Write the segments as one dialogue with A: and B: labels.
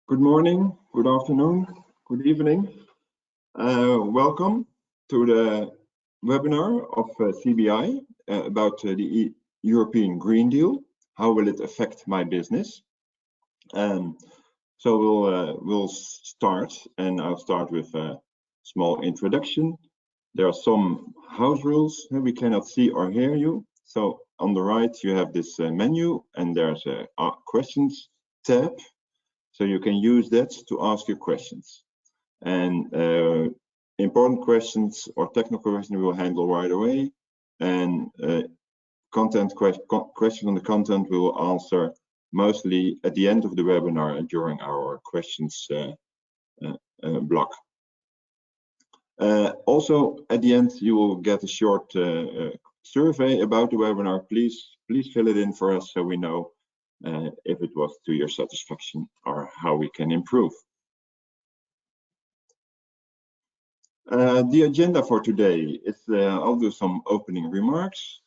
A: Good morning, good afternoon, good evening. Welcome to the webinar of CBI about the European Green Deal. How will it affect my business? So we'll start, and I'll start with a small introduction. There are some house rules. We cannot see or hear you. So on the right, you have this menu, and there's a questions tab. So you can use that to ask your questions. And important questions or technical questions we will handle right away. And question on the content we will answer mostly at the end of the webinar and during our questions block. Also, at the end, you will get a short survey about the webinar. Please fill it in for us so we know if it was to your satisfaction or how we can improve. The agenda for today is I'll do some opening remarks.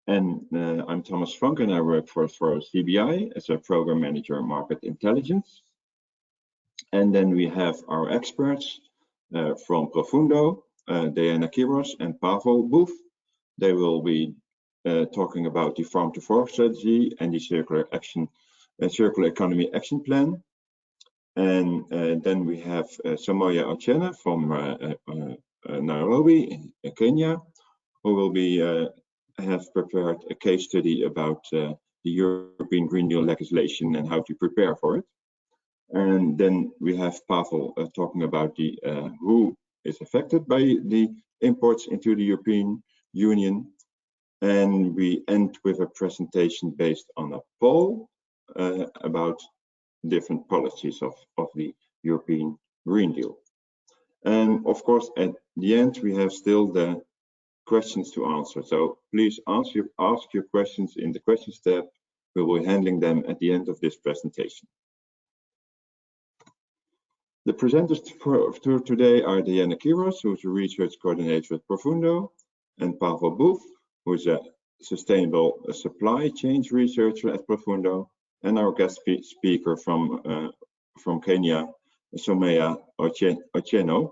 A: I'm Thomas Funk, and I work for CBI as a program manager market intelligence. And then we have our experts from Profundo, Diana Kiros and Pavel Boef. They will be talking about the farm to fork strategy and the circular economy action plan. And then we have Samoya Ochieng from Nairobi, Kenya, who will be have prepared a case study about the European Green Deal legislation and how to prepare for it. And then we have Pavel talking about the who is affected by the imports into the European Union. And we end with a presentation based on a poll about different policies of the European Green Deal. And of course, at the end, we have still the questions to answer. So please ask your questions in the questions tab. We will be handling them at the end of this presentation. The presenters for today are Diana Kiros, who is a research coordinator at Profundo, and Pavel Boef, who is a sustainable supply chain researcher at Profundo, and our guest speaker from Kenya, Samoya Ochieng,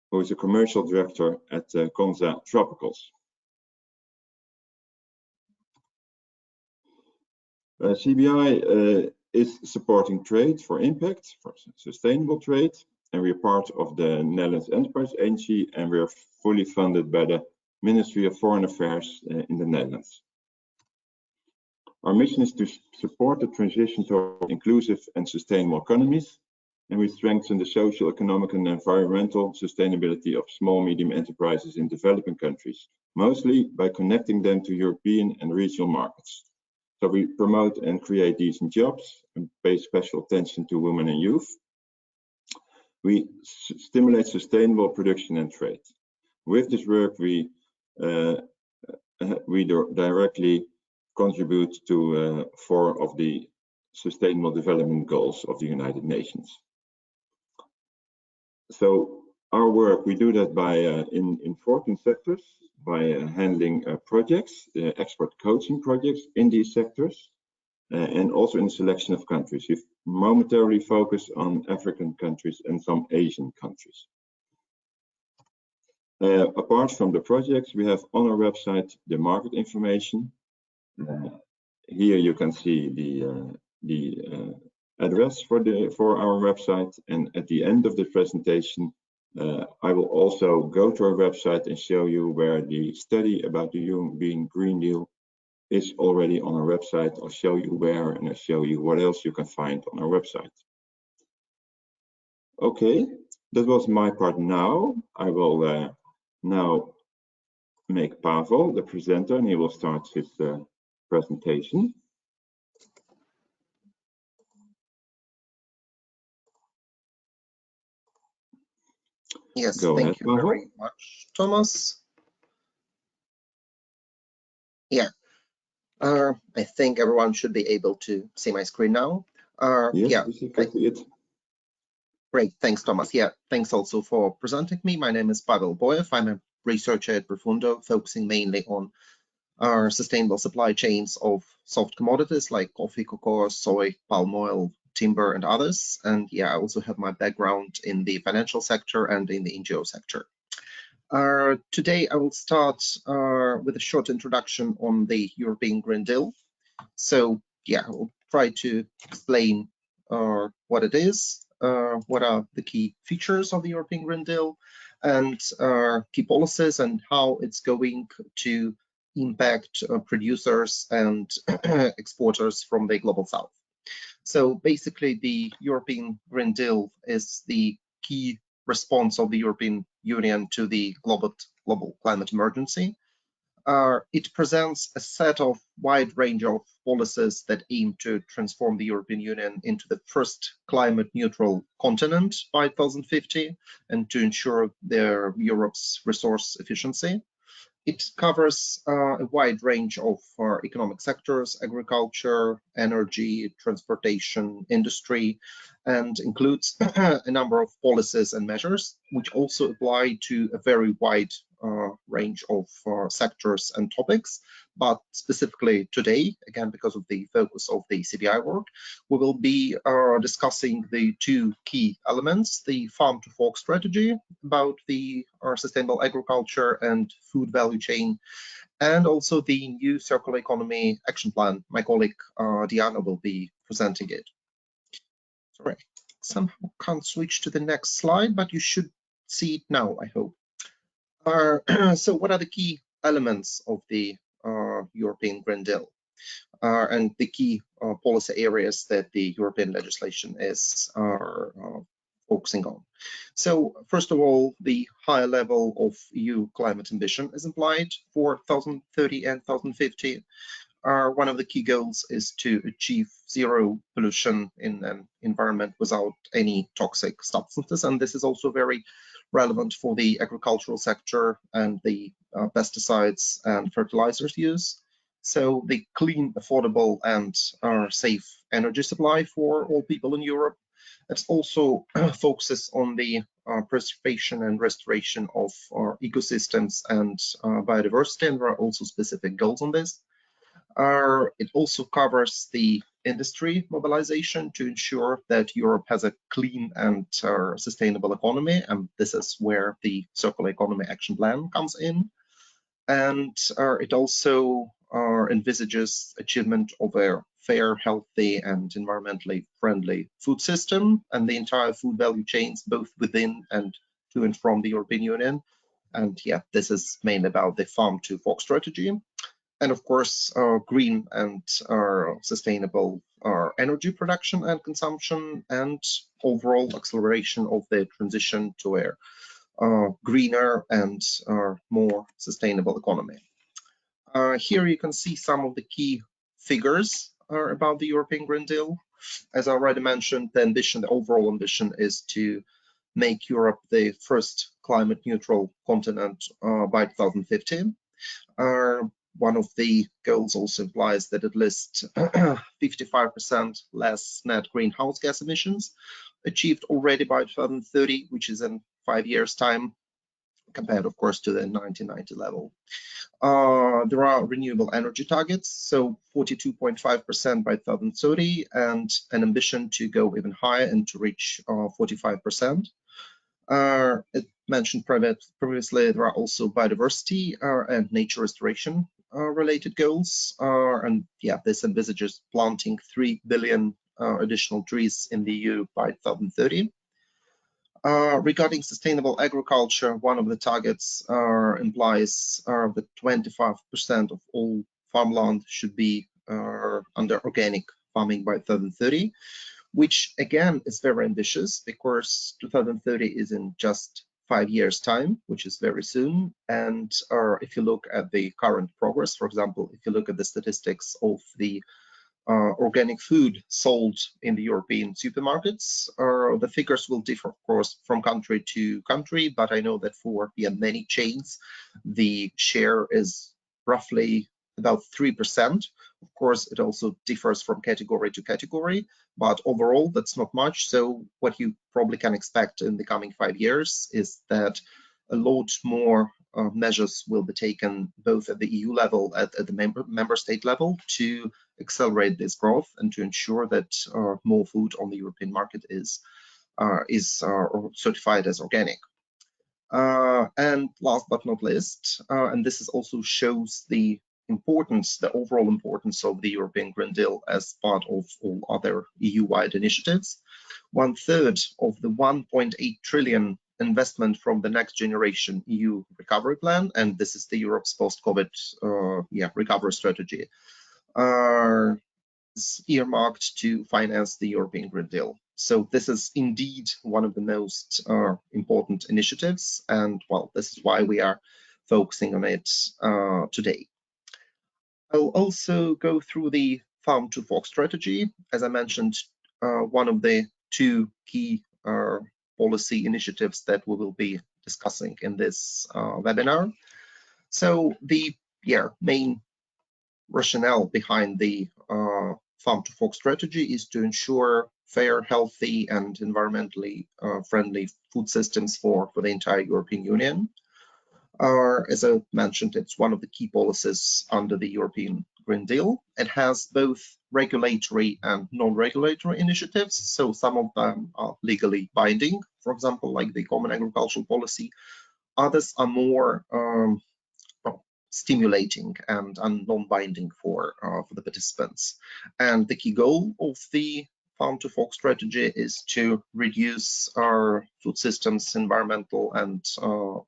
A: who is a commercial director at Konza Tropicals. CBI is supporting trade for impact, for sustainable trade, and we are part of the Netherlands Enterprise Agency, and we are fully funded by the Ministry of Foreign Affairs in the Netherlands. Our mission is to support the transition to inclusive and sustainable economies, and we strengthen the social, economic, and environmental sustainability of small, medium enterprises in developing countries, mostly by connecting them to European and regional markets. So we promote and create decent jobs and pay special attention to women and youth. We stimulate sustainable production and trade. With this work, we directly contribute to 4 of the Sustainable Development Goals of the United Nations. So our work, we do that by in 14 sectors, by handling projects, expert coaching projects in these sectors, and also in the selection of countries. We momentarily focus on African countries and some Asian countries. Apart from the projects, we have on our website the market information. Here you can see the address for our website, and at the end of the presentation, I will also go to our website and show you where the study about the European Green Deal is already on our website. I'll show you where, and I'll show you what else you can find on our website. Okay, that was my part now. I will now make Pavel the presenter, and he will start his presentation.
B: Yes, thank you very much, Thomas. Yeah, I think everyone should be able to see my screen now.
A: Yes, you can see it.
B: Great, thanks, Thomas. Yeah, thanks also for presenting me. My name is Pavel Boef. I'm a researcher at Profundo, focusing mainly on our sustainable supply chains of soft commodities like coffee, cocoa, soy, palm oil, timber, and others. And yeah, I also have my background in the financial sector and in the NGO sector. Today, I will start with a short introduction on the European Green Deal. So yeah, I'll try to explain what it is, what are the key features of the European Green Deal, and key policies, and how it's going to impact producers and exporters from the global south. So basically, the European Green Deal is the key response of the European Union to the global climate emergency. It presents a set of wide range of policies that aim to transform the European Union into the first climate neutral continent by 2050 and to ensure Europe's resource efficiency. It covers a wide range of economic sectors: agriculture, energy, transportation, industry, and includes a number of policies and measures which also apply to a very wide range of sectors and topics. But specifically today, again, because of the focus of the CBI work, we will be discussing the two key elements: the farm to fork strategy about the sustainable agriculture and food value chain, and also the new circular economy action plan. My colleague Diana will be presenting it. Sorry, somehow can't switch to the next slide, but you should see it now, I hope. So what are the key elements of the European Green Deal and the key policy areas that the European legislation is focusing on? So first of all, the high level of EU climate ambition is implied for 2030 and 2050. One of the key goals is to achieve zero pollution in an environment without any toxic substances, and this is also very relevant for the agricultural sector and the pesticides and fertilizers use. So the clean, affordable, and safe energy supply for all people in Europe. It also focuses on the preservation and restoration of our ecosystems and biodiversity, and there are also specific goals on this. It also covers the industry mobilization to ensure that Europe has a clean and sustainable economy, and this is where the circular economy action plan comes in. And it also envisages achievement of a fair, healthy, and environmentally friendly food system and the entire food value chains, both within and to and from the European Union. And yeah, this is mainly about the farm to fork strategy. And of course, green and sustainable energy production and consumption, and overall acceleration of the transition to a greener and more sustainable economy. Here you can see some of the key figures about the European Green Deal. As I already mentioned, the overall ambition is to make Europe the first climate neutral continent by 2050. One of the goals also implies that at least 55% less net greenhouse gas emissions achieved already by 2030, which is in 5 years' time, compared, of course, to the 1990 level. There are renewable energy targets, so 42.5% by 2030, and an ambition to go even higher and to reach 45%. It mentioned previously, there are also biodiversity and nature restoration related goals, and yeah, this envisages planting 3 billion additional trees in the EU by 2030. Regarding sustainable agriculture, one of the targets implies that 25% of all farmland should be under organic farming by 2030, which again is very ambitious because 2030 is in just 5 years' time, which is very soon. And if you look at the current progress, for example, if you look at the statistics of the organic food sold in the European supermarkets, the figures will differ, of course, from country to country, but I know that for many chains, the share is roughly about 3%. Of course, it also differs from category to category, but overall, that's not much. So what you probably can expect in the coming 5 years is that a lot more measures will be taken both at the EU level, at the member state level, to accelerate this growth and to ensure that more food on the European market is certified as organic. And last but not least, and this is also shows the importance, the overall importance of the European Green Deal as part of all other EU-wide initiatives. 1/3 of the 1.8 trillion investment from the Next Generation EU Recovery Plan, and this is the Europe's post-COVID recovery strategy, is earmarked to finance the European Green Deal. So this is indeed one of the most important initiatives, and well, this is why we are focusing on it today. I'll also go through the Farm to Fork strategy. As I mentioned, one of the two key policy initiatives that we will be discussing in this webinar. So the main rationale behind the Farm to Fork strategy is to ensure fair, healthy, and environmentally friendly food systems for the entire European Union. As I mentioned, it's one of the key policies under the European Green Deal. It has both regulatory and non-regulatory initiatives. So some of them are legally binding, for example, like the Common Agricultural Policy. Others are more stimulating and non-binding for the participants. And the key goal of the Farm to Fork strategy is to reduce our food systems' environmental and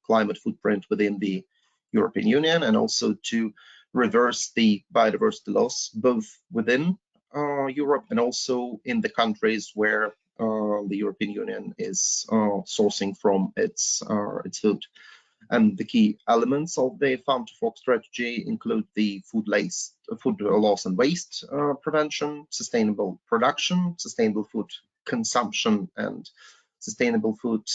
B: climate footprint within the European Union, and also to reverse the biodiversity loss both within Europe and also in the countries where the European Union is sourcing from its food. And the key elements of the Farm to Fork strategy include the food loss and waste prevention, sustainable production, sustainable food consumption, and sustainable food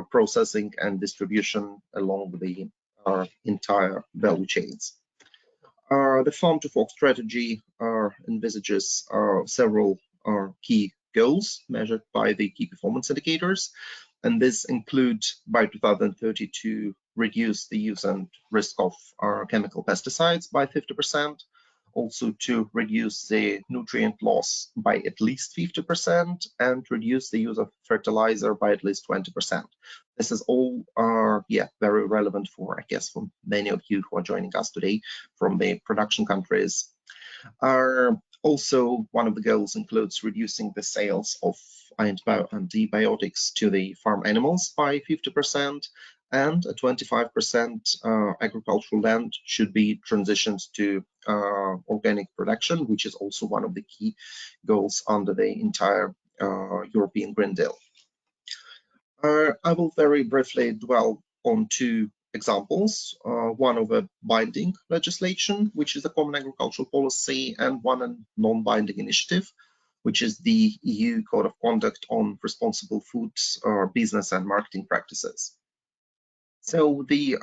B: processing and distribution along the entire value chains. The Farm to Fork strategy envisages several key goals measured by the key performance indicators, and this include by 2030 to reduce the use and risk of chemical pesticides by 50%, also to reduce the nutrient loss by at least 50%, and reduce the use of fertilizer by at least 20%. This is all very relevant for, I guess, for many of you who are joining us today from the production countries. Also, one of the goals includes reducing the sales of antibiotics to the farm animals by 50%, and 25% agricultural land should be transitioned to organic production, which is also one of the key goals under the entire European Green Deal. I will very briefly dwell on two examples, one of a binding legislation, which is the Common Agricultural Policy, and one a non-binding initiative, which is the EU Code of Conduct on Responsible Food Business and Marketing Practices. So the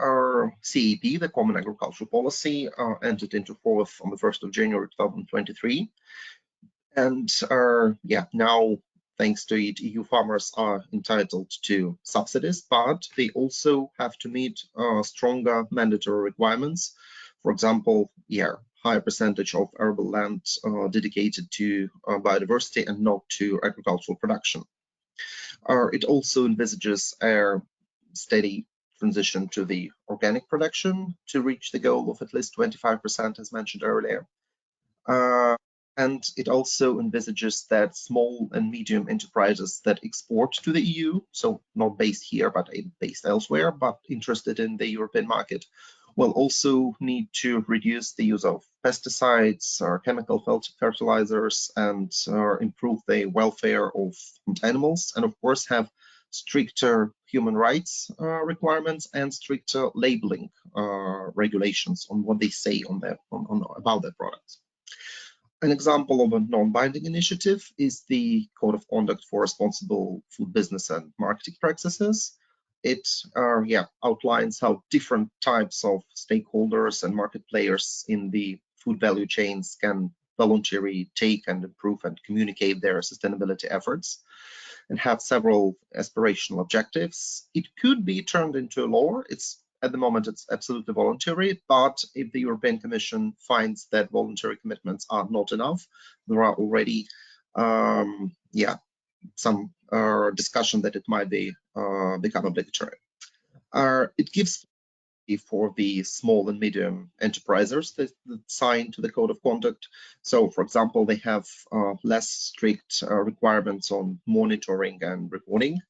B: CAP, the Common Agricultural Policy, entered into force on the 1st of January 2023. And now, thanks to it, EU farmers are entitled to subsidies, but they also have to meet stronger mandatory requirements. For example, higher percentage of arable land dedicated to biodiversity and not to agricultural production. It also envisages a steady transition to the organic production to reach the goal of at least 25%, as mentioned earlier. And it also envisages that small and medium enterprises that export to the EU, so not based here, but based elsewhere, but interested in the European market, will also need to reduce the use of pesticides or chemical fertilizers and improve the welfare of animals, and of course have stricter human rights requirements and stricter labeling regulations on what they say about their products. An example of a non-binding initiative is the Code of Conduct for Responsible Food Business and Marketing Practices. It outlines how different types of stakeholders and market players in the food value chains can voluntarily take and improve and communicate their sustainability efforts, and have several aspirational objectives. It could be turned into a law. It's At the moment, it's absolutely voluntary, but if the European Commission finds that voluntary commitments are not enough, there are already some discussion that it might be become obligatory. It gives for the small and medium enterprises that sign to the code of conduct. So, for example, they have less strict requirements on monitoring and reporting.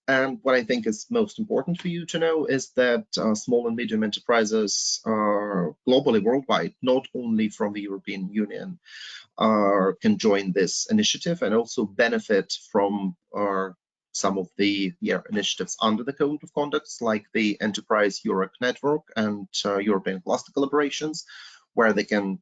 B: And what I think is most important for you to know is that small and medium enterprises globally, worldwide, not only from the European Union, can join this initiative and also benefit from some of the initiatives under the Code of Conducts, like the Enterprise Europe Network and European Cluster Collaborations, where they can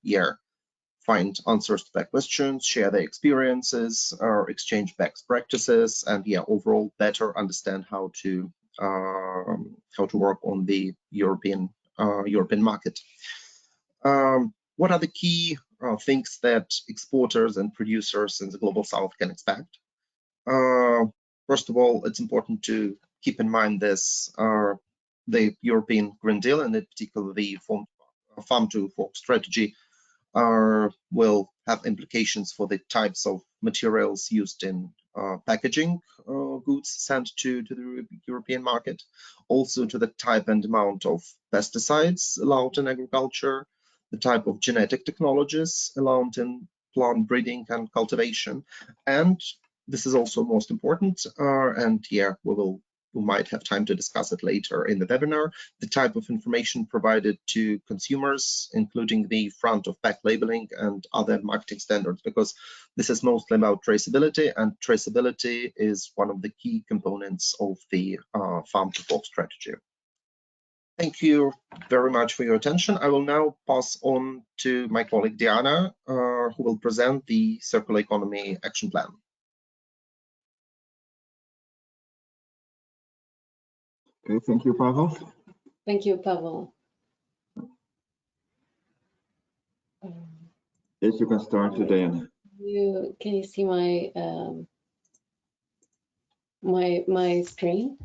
B: find answers to their questions, share their experiences, or exchange best practices, and overall better understand how to work on the European market. What are the key things that exporters and producers in the Global South can expect? First of all, it's important to keep in mind this, the European Green Deal, and in particular the Farm to Fork strategy, will have implications for the types of materials used in packaging goods sent to the European market, also to the type and amount of pesticides allowed in agriculture, the type of genetic technologies allowed in plant breeding and cultivation, and this is also most important, and we might have time to discuss it later in the webinar, the type of information provided to consumers, including the front of pack labeling and other marketing standards, because this is mostly about traceability, and traceability is one of the key components of the Farm to Fork strategy. Thank you very much for your attention. I will now pass on to my colleague Diana, who will present the Circular Economy Action Plan.
A: Okay, thank you, Pavel.
C: Thank you, Pavel.
A: Yes, you can start today.
C: Can you see my my screen?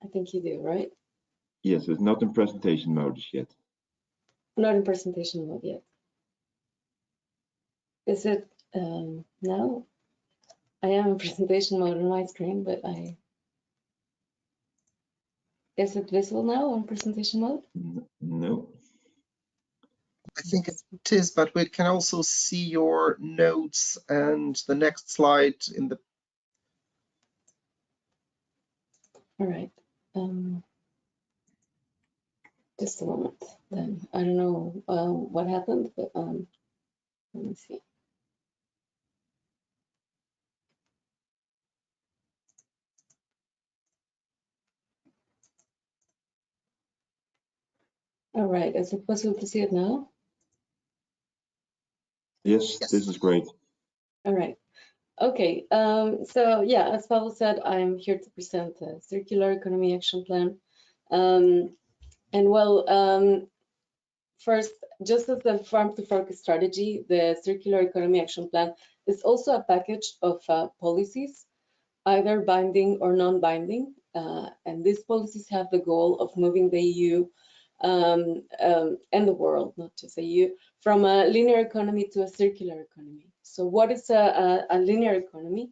C: I think you do, right?
A: Yes, it's not in presentation mode yet.
C: Not in presentation mode yet. Is it no? I am in presentation mode on my screen, but is it visible now on presentation mode?
A: No.
B: I think it is, but we can also see your notes and the next slide in the.
C: All right. Just a moment. Then I don't know what happened, but let me see. All right. Is it possible to see it now?
A: Yes, this is great.
C: All right. Okay. So yeah, as Pavel said, I'm here to present the Circular Economy Action Plan. First, just as the Farm to Fork strategy, the Circular Economy Action Plan is also a package of policies, either binding or non-binding. And these policies have the goal of moving the EU and the world, not just the EU, from a linear economy to a circular economy. So what is a linear economy?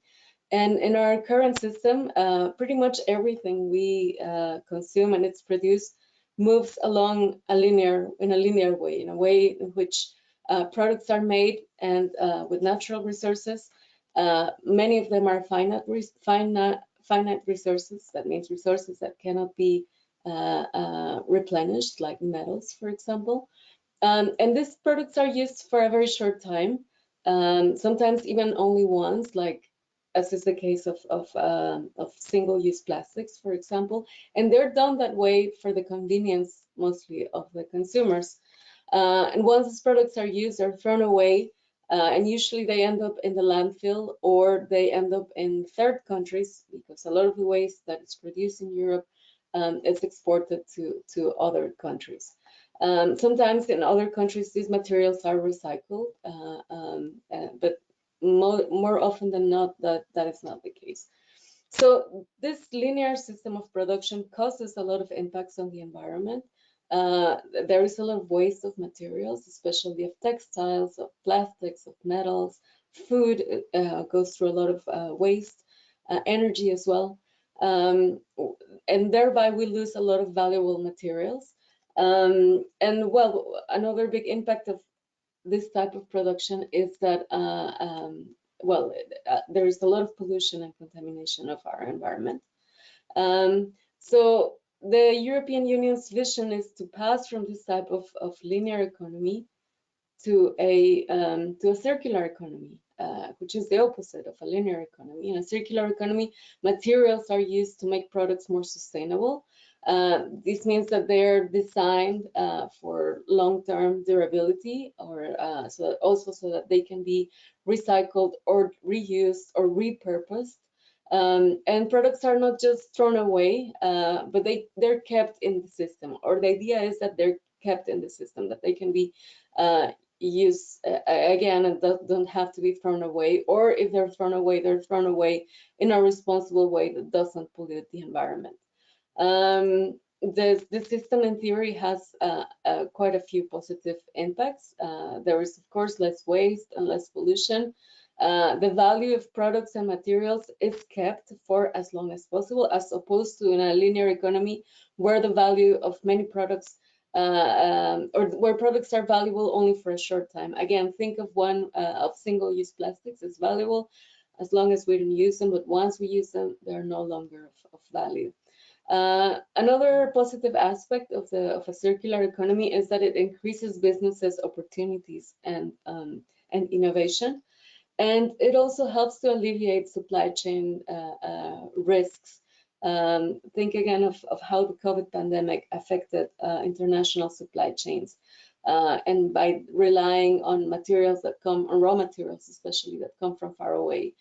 C: And in our current system, pretty much everything we consume and it's produced moves along a linear way, in a way in which products are made and with natural resources. Many of them are finite resources. That means resources that cannot be replenished, like metals, for example. And these products are used for a very short time, sometimes even only once, like as is the case of single-use plastics, for example. And they're done that way for the convenience, mostly, of the consumers. And once these products are used, they're thrown away, and usually they end up in the landfill or they end up in third countries, because a lot of the waste that is produced in Europe is exported to other countries. Sometimes in other countries, these materials are recycled, but more often than not, that is not the case. So this linear system of production causes a lot of impacts on the environment. there is a lot of waste of materials, especially of textiles, of plastics, of metals. Food goes through a lot of waste, energy as well. And thereby we lose a lot of valuable materials. And well, another big impact of this type of production is that, well, there is a lot of pollution and contamination of our environment. So the European Union's vision is to pass from this type of linear economy to a circular economy, which is the opposite of a linear economy. In a circular economy, materials are used to make products more sustainable. This means that they're designed for long-term durability, or so that they can be recycled or reused or repurposed. And products are not just thrown away, but they're kept in the system. Or the idea is that they're kept in the system, that they can be used again and don't have to be thrown away. Or if they're thrown away in a responsible way that doesn't pollute the environment. The system in theory has quite a few positive impacts. There is, of course, less waste and less pollution. The value of products and materials is kept for as long as possible, as opposed to in a linear economy where the value of many products or where products are valuable only for a short time. Again, think of one of single-use plastics as valuable as long as we don't use them, but once we use them, they're no longer of value. Another positive aspect of a circular economy is that it increases businesses' opportunities and innovation. And it also helps to alleviate supply chain risks. Think again of how the COVID pandemic affected international supply chains. And by relying on materials that come, on raw materials especially, that come from far away.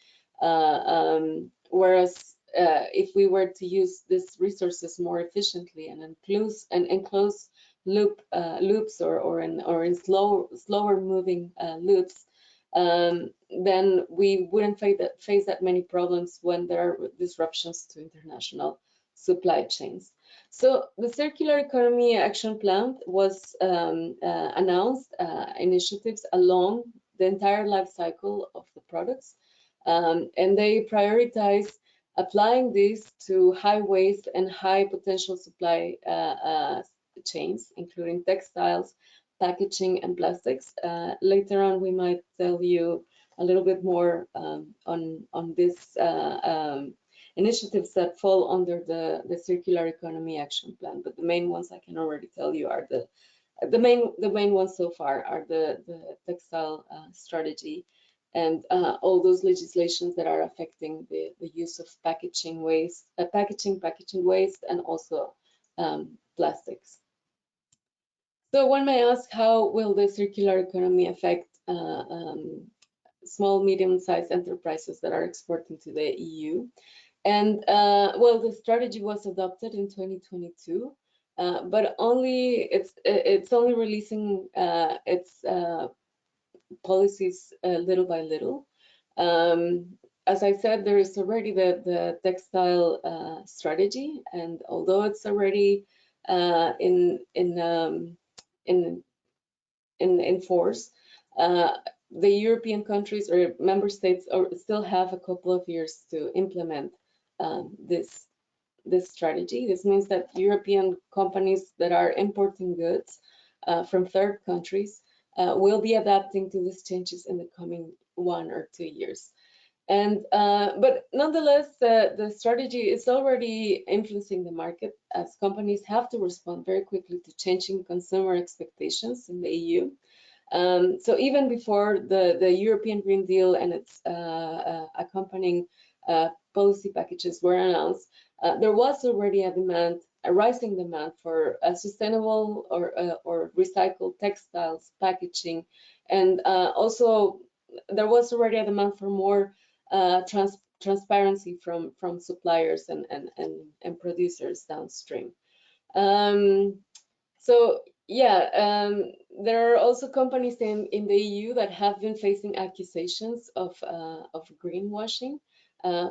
C: Whereas if we were to use these resources more efficiently and enclose loops or in slower moving loops, then we wouldn't face that many problems when there are disruptions to international supply chains. So the Circular Economy Action Plan was announced initiatives along the entire life cycle of the products, and they prioritize applying this to high waste and high potential supply chains, including textiles, packaging, and plastics. Later on, we might tell you a little bit more on these initiatives that fall under the Circular Economy Action Plan. But the main ones I can already tell you are the main ones so far are the textile strategy and all those legislations that are affecting the use of packaging waste, packaging waste, and also plastics. So one may ask, how will the circular economy affect small, medium-sized enterprises that are exporting to the EU? And well, the strategy was adopted in 2022, but it's only releasing its policies little by little. As I said, there is already the textile strategy, and although it's already in force, the European countries or member states still have a couple of years to implement this strategy. This means that European companies that are importing goods from third countries will be adapting to these changes in the coming 1 or 2 years. And but nonetheless, the strategy is already influencing the market, as companies have to respond very quickly to changing consumer expectations in the EU. So even before the European Green Deal and its accompanying policy packages were announced, there was already a rising demand for sustainable or recycled textiles, packaging, and also there was already a demand for more transparency from suppliers and producers downstream. So yeah, there are also companies in the EU that have been facing accusations of greenwashing.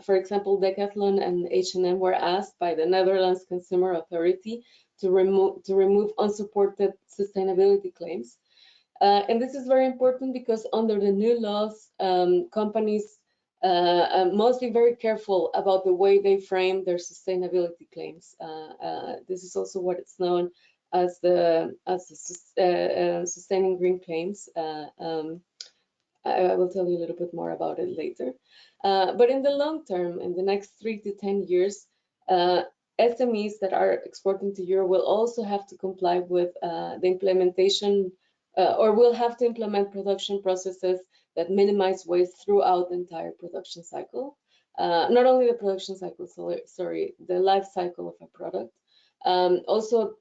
C: For example, Decathlon and H&M were asked by the Netherlands Consumer Authority to remove unsupported sustainability claims. And this is very important because under the new laws, companies must be very careful about the way they frame their sustainability claims. This is also what it's known as the sustaining green claims. I will tell you a little bit more about it later. But in the long term, in the next 3 to 10 years, SMEs that are exporting to Europe will also have to comply with the implementation or will have to implement production processes that minimize waste throughout the entire production cycle. Not only the production cycle, sorry, the life cycle of a product. Also,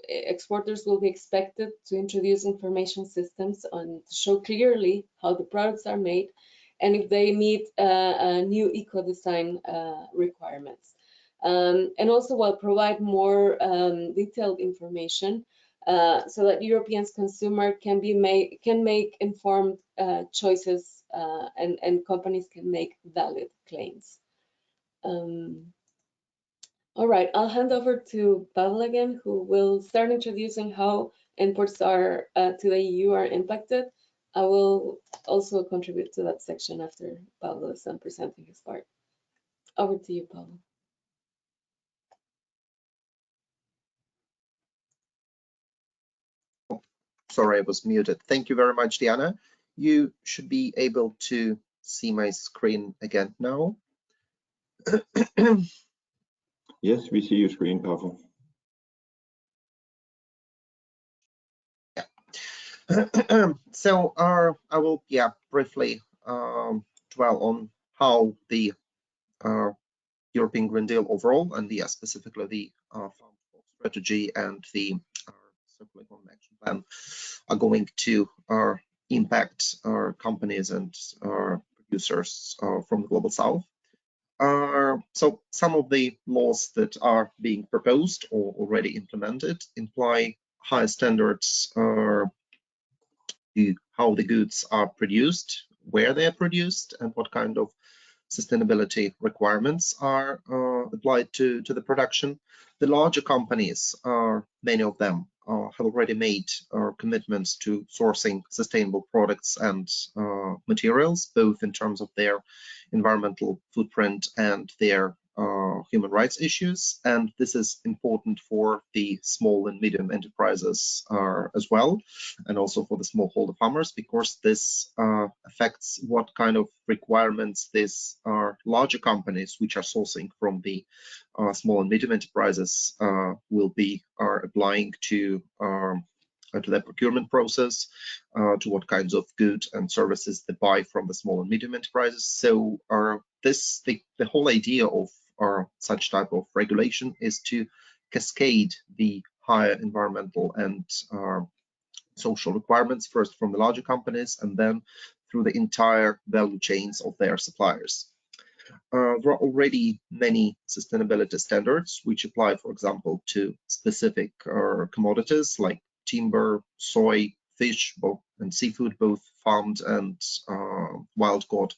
C: exporters will be expected to introduce information systems to show clearly how the products are made and if they meet new eco-design requirements. And also will provide more detailed information so that European consumer can make informed choices and companies can make valid claims. All right, I'll hand over to Pavel again, who will start introducing how imports to the EU are impacted. I will also contribute to that section after Pavel is done presenting his part. Over to you, Pavel.
B: Sorry, I was muted. Thank you very much, Diana. You should be able to see my screen again now.
A: Yes, we see your screen, Pavel.
B: So I will briefly dwell on how the European Green Deal overall and specifically the farm strategy and the circular economy action plan are going to impact our companies and our producers from the global south. So some of the laws that are being proposed or already implemented imply higher standards to how the goods are produced, where they are produced, and what kind of sustainability requirements are applied to the production. The larger companies, many of them, have already made commitments to sourcing sustainable products and materials, both in terms of their environmental footprint and their human rights issues. And this is important for the small and medium enterprises as well, and also for the smallholder farmers, because this affects what kind of requirements these larger companies, which are sourcing from the small and medium enterprises, will be applying to their procurement process, to what kinds of goods and services they buy from the small and medium enterprises. So the whole idea of such type of regulation is to cascade the higher environmental and social requirements first from the larger companies and then through the entire value chains of their suppliers. There are already many sustainability standards which apply, for example, to specific commodities like timber, soy, fish, and seafood, both farmed and wild caught,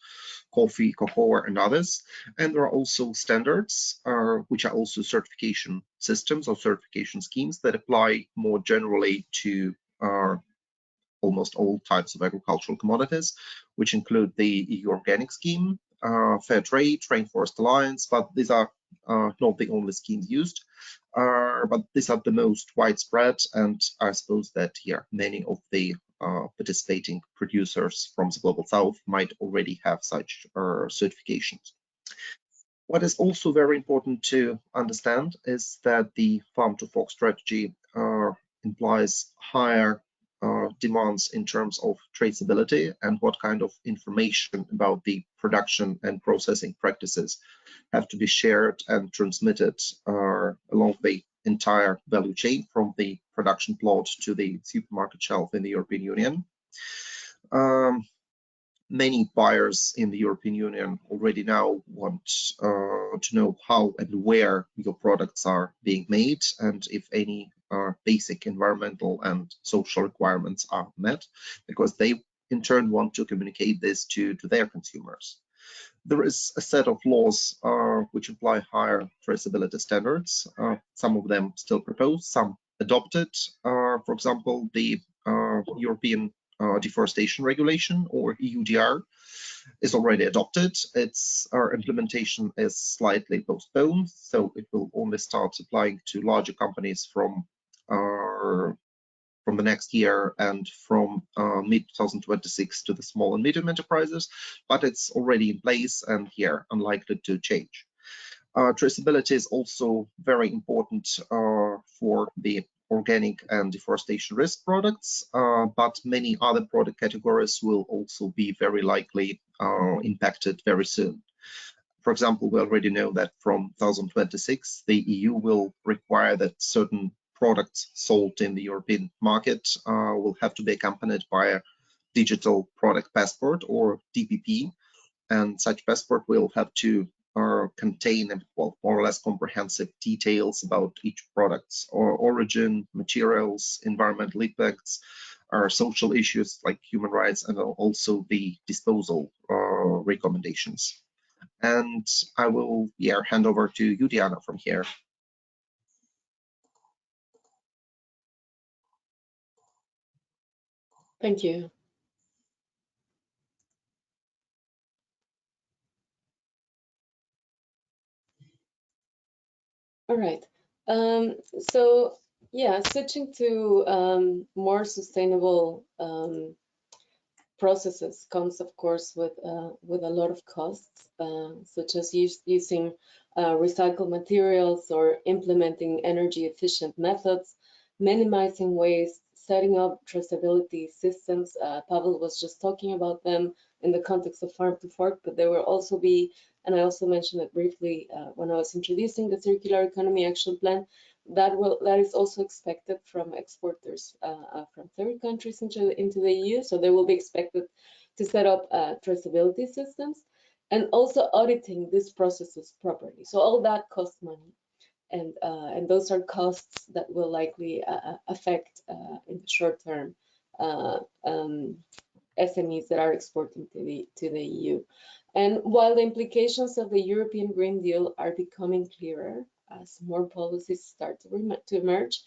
B: coffee, cocoa, and others. And there are also standards, which are also certification systems or certification schemes that apply more generally to almost all types of agricultural commodities, which include the EU Organic Scheme, Fair Trade, Rainforest Alliance, but these are not the only schemes used, but these are the most widespread, and I suppose that many of the participating producers from the global south might already have such certifications. What is also very important to understand is that the farm to fork strategy implies higher demands in terms of traceability and what kind of information about the production and processing practices have to be shared and transmitted along the entire value chain from the production plot to the supermarket shelf in the European Union. Many buyers in the European Union already now want to know how and where your products are being made and if any basic environmental and social requirements are met, because they in turn want to communicate this to their consumers. There is a set of laws which imply higher traceability standards. Some of them still proposed, some adopted. For example, the European Deforestation Regulation, or EUDR, is already adopted. Its implementation is slightly postponed, so it will only start applying to larger companies from the next year and from mid-2026 to the small and medium enterprises, but it's already in place and here unlikely to change. Traceability is also very important for the organic and deforestation risk products, but many other product categories will also be very likely impacted very soon. For example, we already know that from 2026, the EU will require that certain products sold in the European market will have to be accompanied by a digital product passport, or DPP, and such passport will have to contain, well, more or less comprehensive details about each product's origin, materials, environmental impacts, social issues like human rights, and also the disposal recommendations. And I will hand over to you, Diana, from here.
C: Thank you. All right. So yeah, switching to more sustainable processes comes, of course, with a lot of costs, such as using recycled materials or implementing energy-efficient methods, minimizing waste, setting up traceability systems. Pavel was just talking about them in the context of farm to fork, but there will also be, and I also mentioned it briefly when I was introducing the Circular Economy Action Plan, that is also expected from exporters from third countries into the EU. So they will be expected to set up traceability systems and also auditing these processes properly. So all that costs money, and those are costs that will likely affect in the short term SMEs that are exporting to the EU. And while the implications of the European Green Deal are becoming clearer as more policies start to emerge,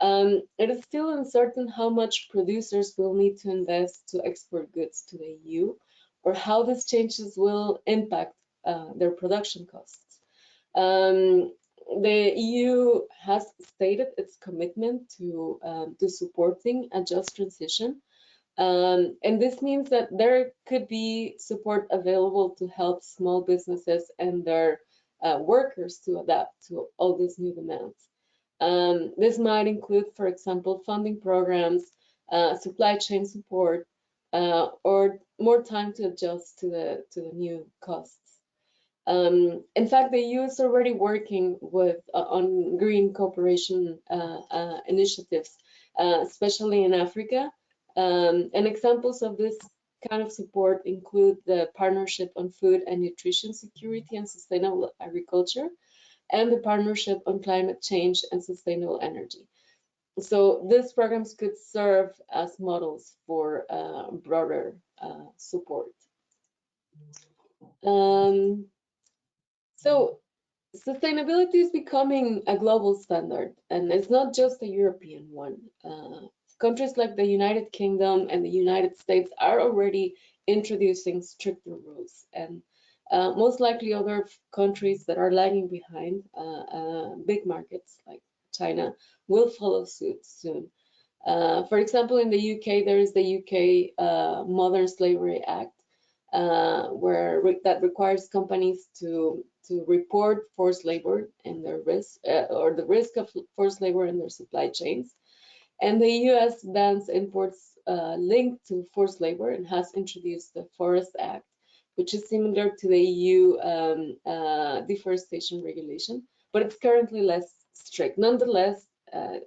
C: it is still uncertain how much producers will need to invest to export goods to the EU, or how these changes will impact their production costs. The EU has stated its commitment to supporting a just transition. And this means that there could be support available to help small businesses and their workers to adapt to all these new demands. This might include, for example, funding programs, supply chain support, or more time to adjust to the new costs. In fact, the EU is already working on green cooperation initiatives, especially in Africa. And examples of this kind of support include the Partnership on Food and Nutrition Security and Sustainable Agriculture, and the Partnership on Climate Change and Sustainable Energy. So these programs could serve as models for broader support. So sustainability is becoming a global standard, and it's not just a European one. Countries like the United Kingdom and the United States are already introducing stricter rules, and most likely other countries that are lagging behind, big markets like China, will follow suit soon. For example, in the UK, there is the UK Modern Slavery Act, that requires companies to report forced labor and their risk, or the risk of forced labor in their supply chains. And the US bans imports linked to forced labor and has introduced the Forest Act, which is similar to the EU deforestation regulation, but it's currently less strict. Nonetheless,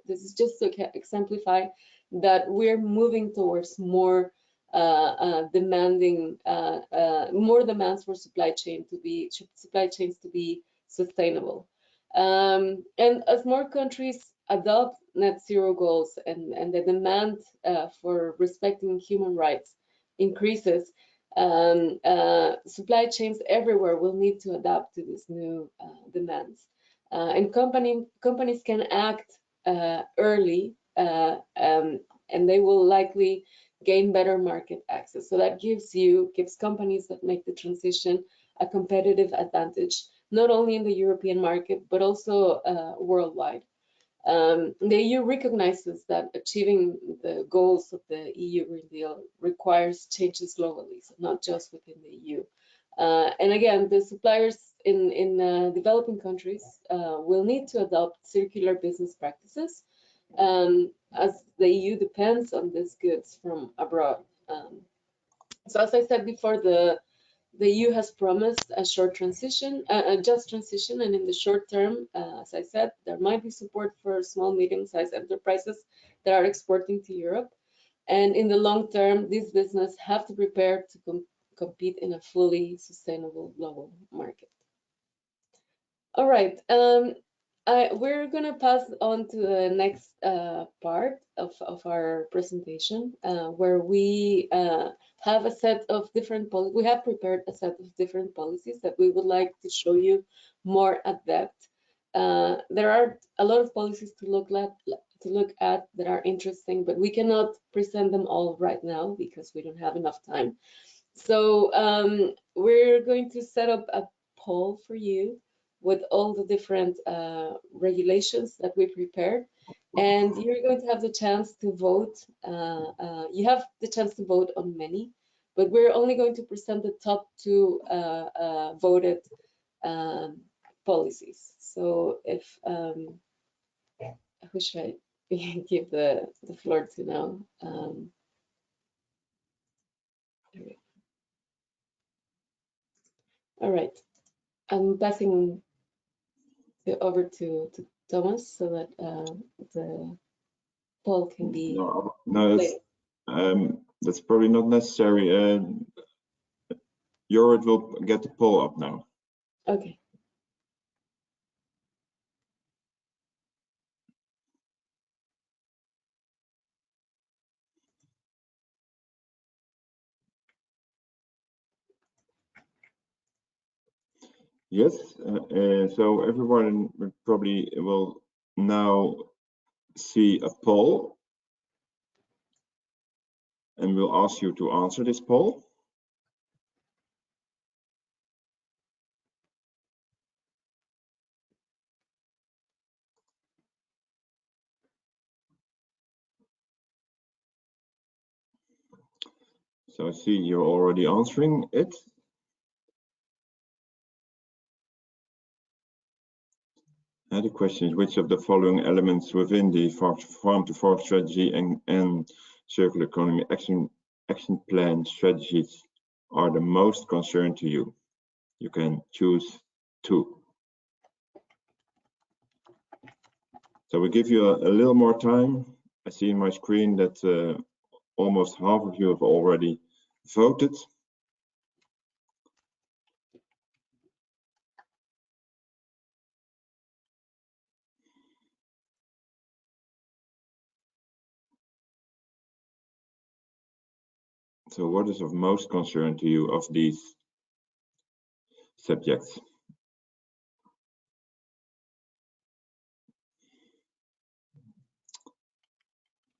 C: this is just to exemplify that we're moving towards more demanding, more demands for supply chains to be sustainable. And as more countries adopt net zero goals and the demand for respecting human rights increases, supply chains everywhere will need to adapt to these new demands. And companies can act early, and they will likely gain better market access. So that gives companies that make the transition a competitive advantage, not only in the European market, but also worldwide. The EU recognizes that achieving the goals of the EU Green Deal requires changes globally, so not just within the EU. And again, the suppliers in developing countries will need to adopt circular business practices, as the EU depends on these goods from abroad. So as I said before, the EU has promised a short transition, a just transition, and in the short term, as I said, there might be support for small, medium-sized enterprises that are exporting to Europe. And in the long term, these businesses have to prepare to compete in a fully sustainable global market. All right, we're going to pass on to the next part of our presentation, where we have a set of different policies. We have prepared a set of different policies that we would like to show you more at depth. There are a lot of policies to look at that are interesting, but we cannot present them all right now because we don't have enough time. So we're going to set up a poll for you with all the different regulations that we prepared, and you're going to have the chance to vote. You have the chance to vote on many, but we're only going to present the top 2 voted policies. So if who should I give the floor to now? All right, I'm passing over to Thomas so that the poll can be.
A: No, that's probably not necessary. Jorrit will get the poll up now.
C: Okay.
A: Yes, so everyone probably will now see a poll, and we'll ask you to answer this poll. So I see you're already answering it. And the question is, which of the following elements within the farm-to-fork strategy and circular economy action plan strategies are the most concern to you? You can choose 2. So we give you a little more time. I see in my screen that almost half of you have already voted. So what is of most concern to you of these subjects?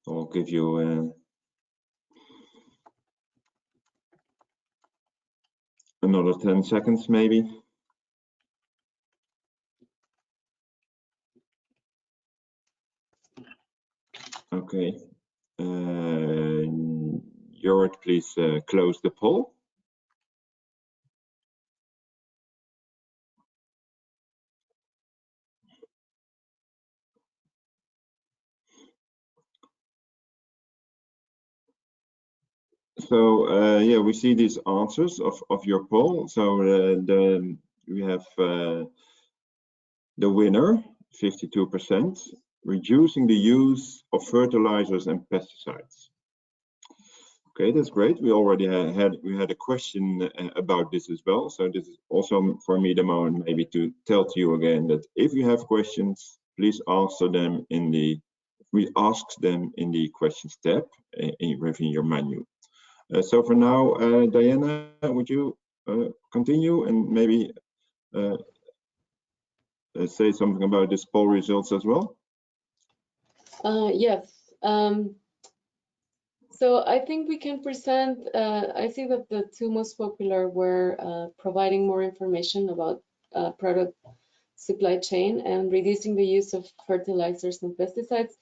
A: I'll give you another 10 seconds maybe. Okay. Jorrit, please close the poll. So yeah, we see these answers of your poll. So we have the winner, 52%, reducing the use of fertilizers and pesticides. Okay, that's great. We already had a question about this as well. So this is also for me the moment maybe to tell to you again that if you have questions, please answer them in the questions tab within your menu. So for now, Diana, would you continue and maybe say something about this poll results as well?
C: Yes. So I think we can present, I see that the two most popular were providing more information about product supply chain and reducing the use of fertilizers and pesticides.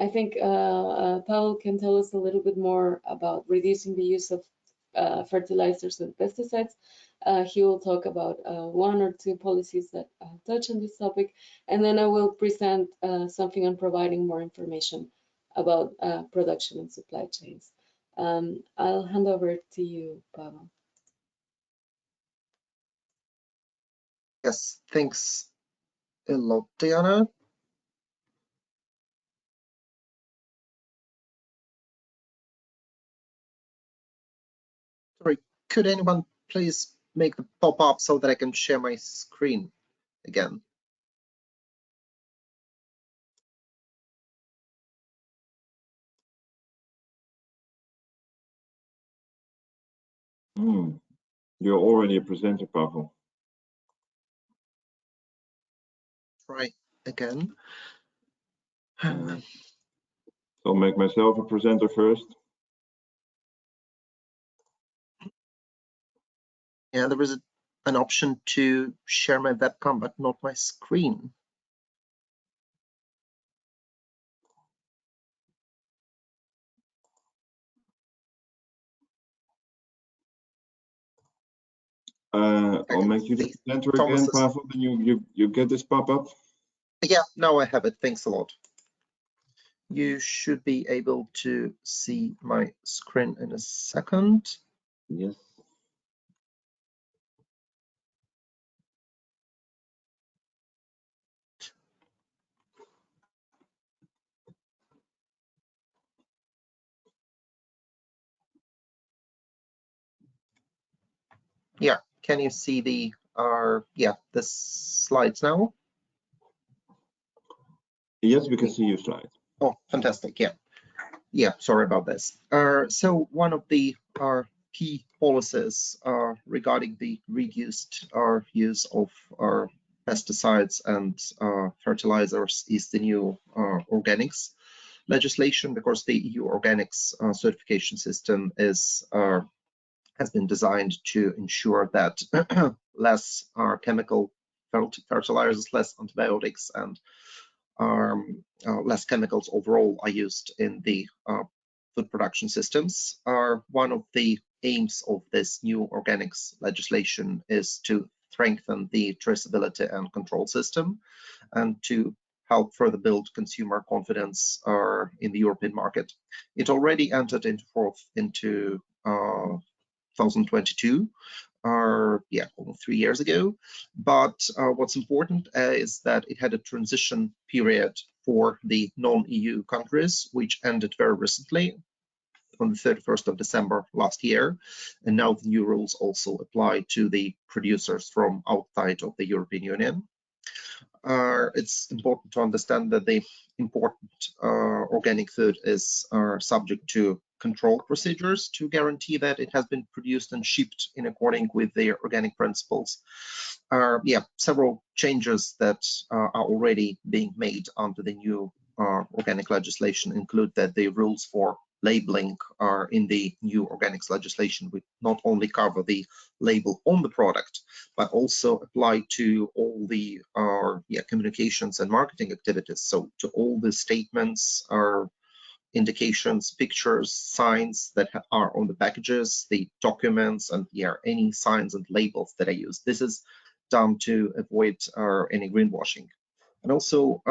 C: I think Paul can tell us a little bit more about reducing the use of fertilizers and pesticides. He will talk about one or two policies that touch on this topic, and then I will present something on providing more information about production and supply chains. I'll hand over to you, Pavel.
B: Yes, thanks a lot, Diana. Sorry, could anyone please make the pop-up so that I can share my screen again?
A: You're already a presenter, Pavel.
B: Try again.
A: I'll make myself a presenter first.
B: Yeah, there is an option to share my webcam, but not my screen.
A: I'll make you the presenter again, Pavel, then you get this pop-up.
B: Yeah, now I have it. Thanks a lot. You should be able to see my screen in a second.
A: Yes.
B: Yeah, can you see the the slides now?
A: Yes, we can see your slide.
B: Oh, fantastic. Yeah, sorry about this. So one of the key policies regarding the reduced use of pesticides and fertilizers is the new organics legislation, because the EU organics certification system is has been designed to ensure that less chemical fertilizers, less antibiotics, and less chemicals overall are used in the food production systems. One of the aims of this new organics legislation is to strengthen the traceability and control system, and to help further build consumer confidence in the European market. It already entered into force into 2022, almost 3 years ago. But what's important is that it had a transition period for the non-EU countries, which ended very recently on the 31st of December last year. And now the new rules also apply to the producers from outside of the European Union. It's important to understand that the important organic food is subject to control procedures to guarantee that it has been produced and shipped in accordance with the organic principles. Several changes that are already being made under the new organic legislation include that the rules for labeling are in the new organics legislation, which not only cover the label on the product, but also apply to all the communications and marketing activities. So to all the statements, indications, pictures, signs that are on the packages, the documents, and any signs and labels that are used. This is done to avoid any greenwashing. And also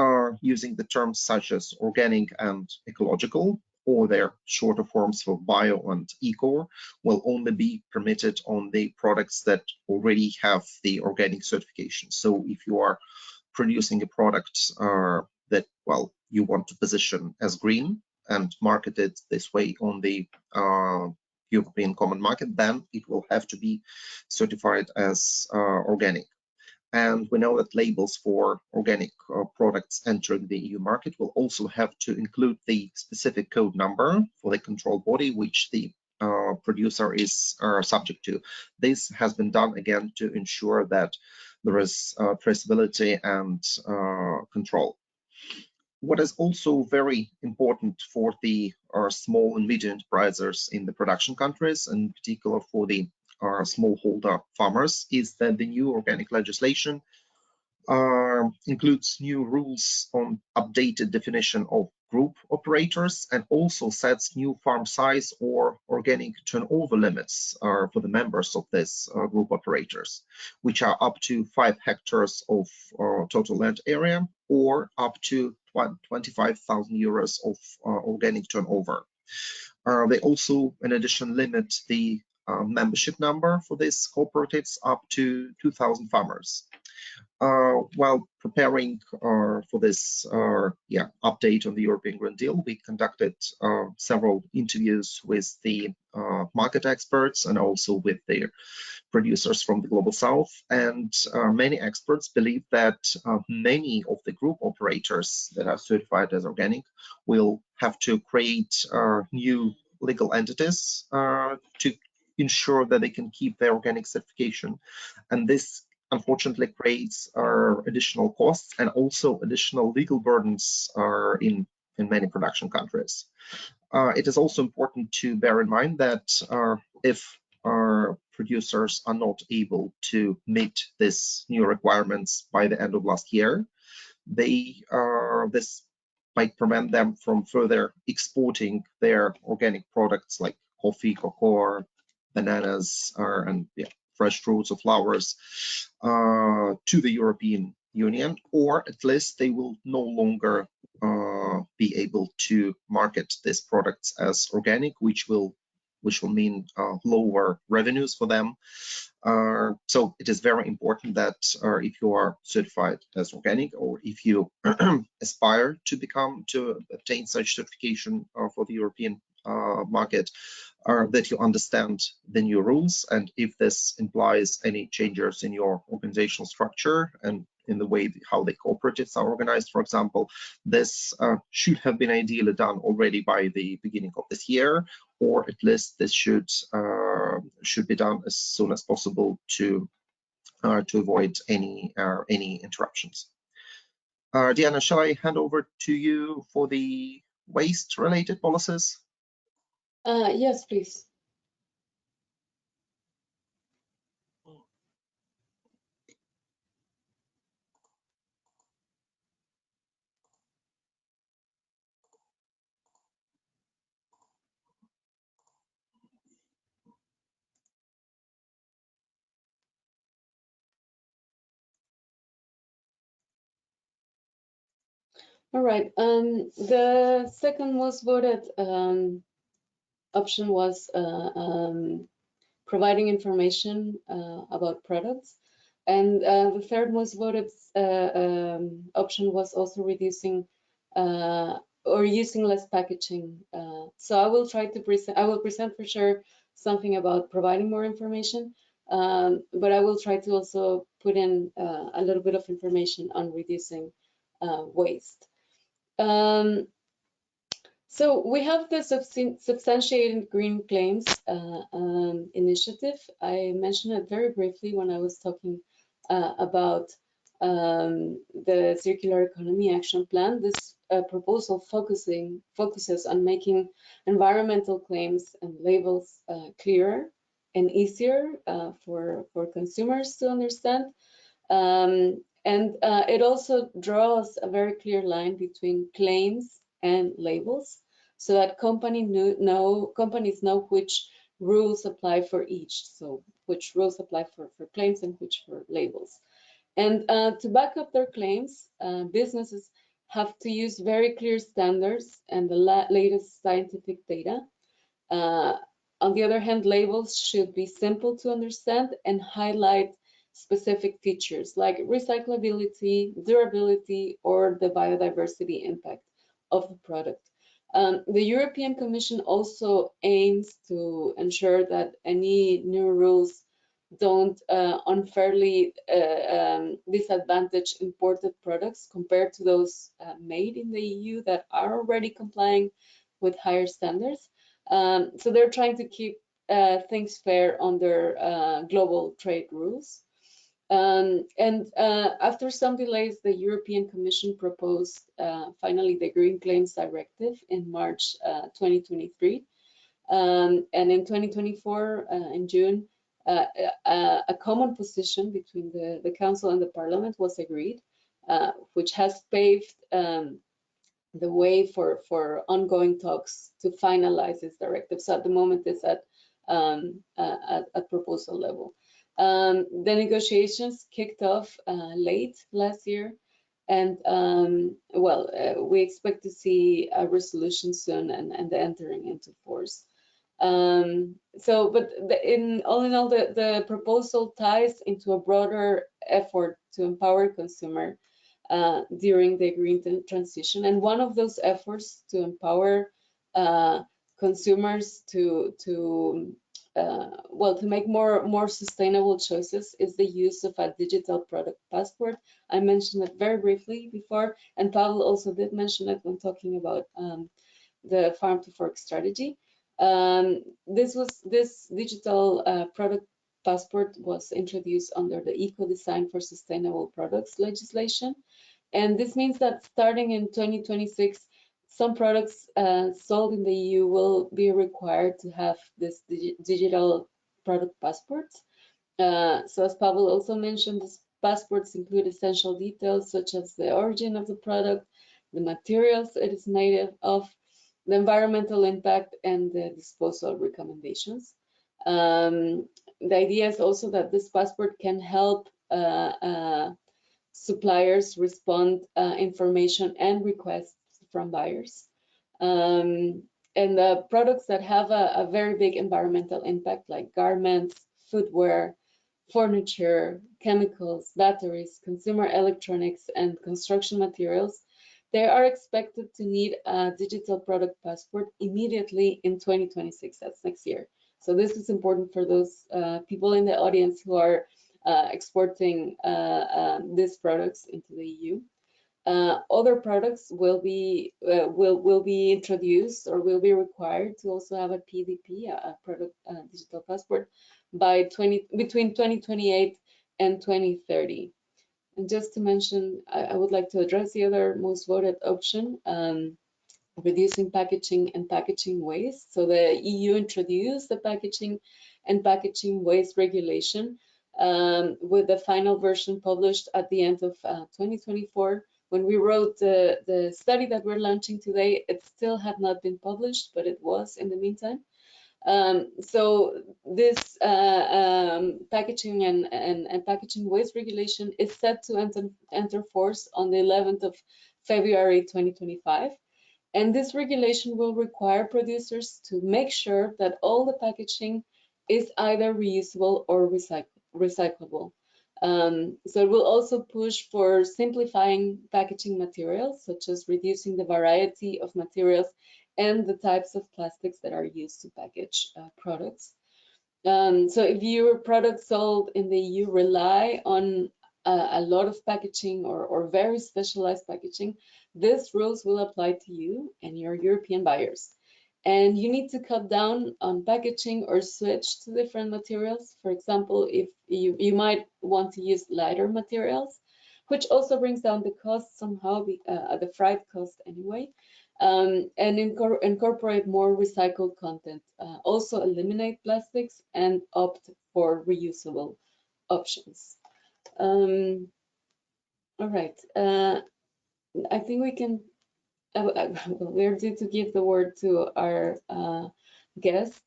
B: using the terms such as organic and ecological, or their shorter forms for bio and eco, will only be permitted on the products that already have the organic certification. So if you are producing a product that, well, you want to position as green and market it this way on the European common market, then it will have to be certified as organic. And we know that labels for organic products entering the EU market will also have to include the specific code number for the control body, which the producer is subject to. This has been done again to ensure that there is traceability and control. What is also very important for the small and medium enterprises in the production countries, and in particular for the smallholder farmers, is that the new organic legislation includes new rules on updated definition of group operators, and also sets new farm size or organic turnover limits for the members of this group operators, which are up to 5 hectares of total land area, or up to 25,000 euros of organic turnover. They also, in addition, limit the membership number for these cooperatives up to 2,000 farmers. While preparing for this update on the European Green Deal, we conducted several interviews with the market experts and also with the producers from the Global South. And many experts believe that many of the group operators that are certified as organic will have to create new legal entities to ensure that they can keep their organic certification. And this unfortunately creates additional costs and also additional legal burdens in many production countries. It is also important to bear in mind that if producers are not able to meet these new requirements by the end of last year, this might prevent them from further exporting their organic products like coffee, cocoa, bananas, and fresh fruits or flowers to the European Union, or at least they will no longer be able to market these products as organic, which will mean lower revenues for them. So it is very important that if you are certified as organic, or if you aspire to obtain such certification for the European market, that you understand the new rules, and if this implies any changes in your organizational structure and in the way how the cooperatives are organized, for example, this should have been ideally done already by the beginning of this year, or at least this should be done as soon as possible to avoid any interruptions. Diana, shall I hand over to you for the waste-related policies?
C: Yes, please. All right. The second most voted option was providing information about products, and the third most voted option was also reducing or using less packaging. So I will try to present. I will present for sure something about providing more information, but I will try to also put in a little bit of information on reducing waste. So we have the substantiated green claims initiative. I mentioned it very briefly when I was talking about the Circular Economy Action Plan. This proposal focuses on making environmental claims and labels clearer and easier for consumers to understand. And it also draws a very clear line between claims and labels, so that companies know which rules apply for each. So which rules apply for claims and which for labels. And to back up their claims, businesses have to use very clear standards and the latest scientific data. On the other hand, labels should be simple to understand and highlight specific features like recyclability, durability, or the biodiversity impact of the product. The European Commission also aims to ensure that any new rules don't unfairly disadvantage imported products compared to those made in the EU that are already complying with higher standards. So they're trying to keep things fair under global trade rules. After some delays, the European Commission proposed finally the Green Claims Directive in March 2023. And in 2024, in June, a common position between the Council and the Parliament was agreed, which has paved the way for ongoing talks to finalize this directive. So at the moment, it's at proposal level. The negotiations kicked off late last year, and we expect to see a resolution soon and the entering into force. But all in all, the proposal ties into a broader effort to empower consumer during the green transition, and one of those efforts to empower consumers to make more sustainable choices is the use of a digital product passport. I mentioned it very briefly before, and Pavel also did mention it when talking about the farm to fork strategy. This digital product passport was introduced under the Eco Design for Sustainable Products legislation, and this means that starting in 2026, some products sold in the EU will be required to have this digital product passports. So as Pavel also mentioned, these passports include essential details such as the origin of the product, the materials it is made of, the environmental impact, and the disposal recommendations. The idea is also that this passport can help suppliers respond information and requests from buyers. And the products that have a very big environmental impact, like garments, footwear, furniture, chemicals, batteries, consumer electronics, and construction materials, they are expected to need a digital product passport immediately in 2026. That's next year. So this is important for those people in the audience who are exporting these products into the EU. Other products will be introduced or will be required to also have a PDP, a product digital passport, by between 2028 and 2030. And just to mention, I would like to address the other most voted option, reducing packaging and packaging waste. So the EU introduced the packaging and packaging waste regulation with the final version published at the end of 2024. When we wrote the study that we're launching today, it still had not been published, but it was in the meantime. So this packaging and packaging waste regulation is set to enter force on the 11th of February 2025. And this regulation will require producers to make sure that all the packaging is either reusable or recyclable. So it will also push for simplifying packaging materials, such as reducing the variety of materials and the types of plastics that are used to package products. So if your products sold in the EU rely on a lot of packaging or very specialized packaging, these rules will apply to you and your European buyers. And you need to cut down on packaging or switch to different materials. For example, if you might want to use lighter materials, which also brings down the cost somehow, the freight cost anyway, and incorporate more recycled content. Also eliminate plastics and opt for reusable options. All right, I think we can. We're due to give the word to our guest,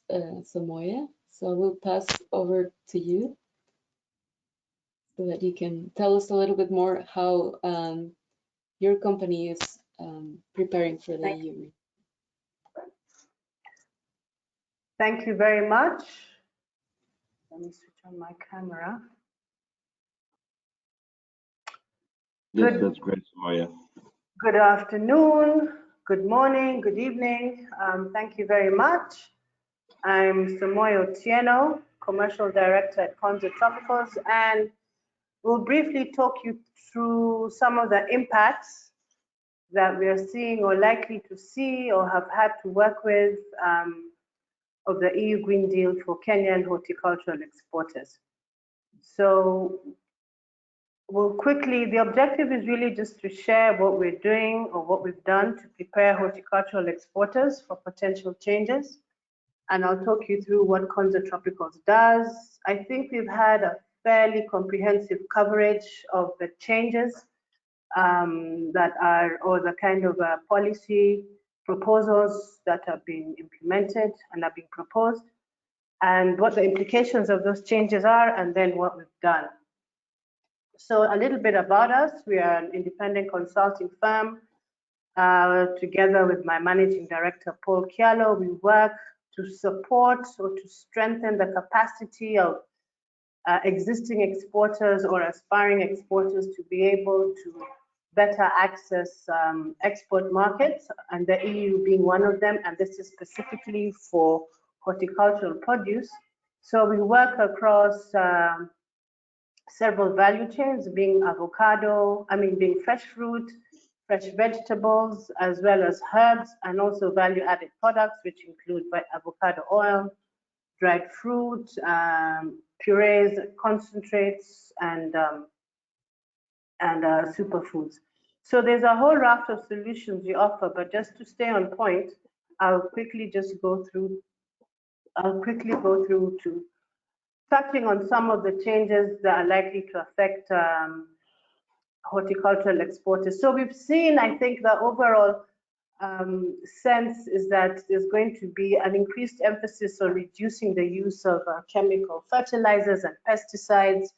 C: Somoya. So I will pass over to you so that you can tell us a little bit more how your company is preparing for the EU.
D: Thank you very much. Let me switch on my camera.
A: Yes, that's great, Somoya.
D: Good afternoon, good morning, good evening. Thank you very much. I'm Somoya Otieno, Commercial Director at Konza Tropicals, and we'll briefly talk you through some of the impacts that we are seeing or likely to see or have had to work with of the EU Green Deal for Kenyan horticultural exporters. So the objective is really just to share what we're doing or what we've done to prepare horticultural exporters for potential changes. And I'll talk you through what Konza Tropicals does. I think we've had a fairly comprehensive coverage of the changes that are, or the kind of policy proposals that have been implemented and are being proposed, and what the implications of those changes are, and then what we've done. So a little bit about us. We are an independent consulting firm. Together with my managing director, Paul Kialo, we work to support or to strengthen the capacity of existing exporters or aspiring exporters to be able to better access export markets, and the EU being one of them, and this is specifically for horticultural produce. So we work across several value chains, being being fresh fruit, fresh vegetables, as well as herbs, and also value-added products, which include avocado oil, dried fruit, purees, concentrates, and superfoods. So there's a whole raft of solutions we offer, but just to stay on point, I'll quickly go through to touching on some of the changes that are likely to affect horticultural exporters. So we've seen, I think, the overall sense is that there's going to be an increased emphasis on reducing the use of chemical fertilizers and pesticides,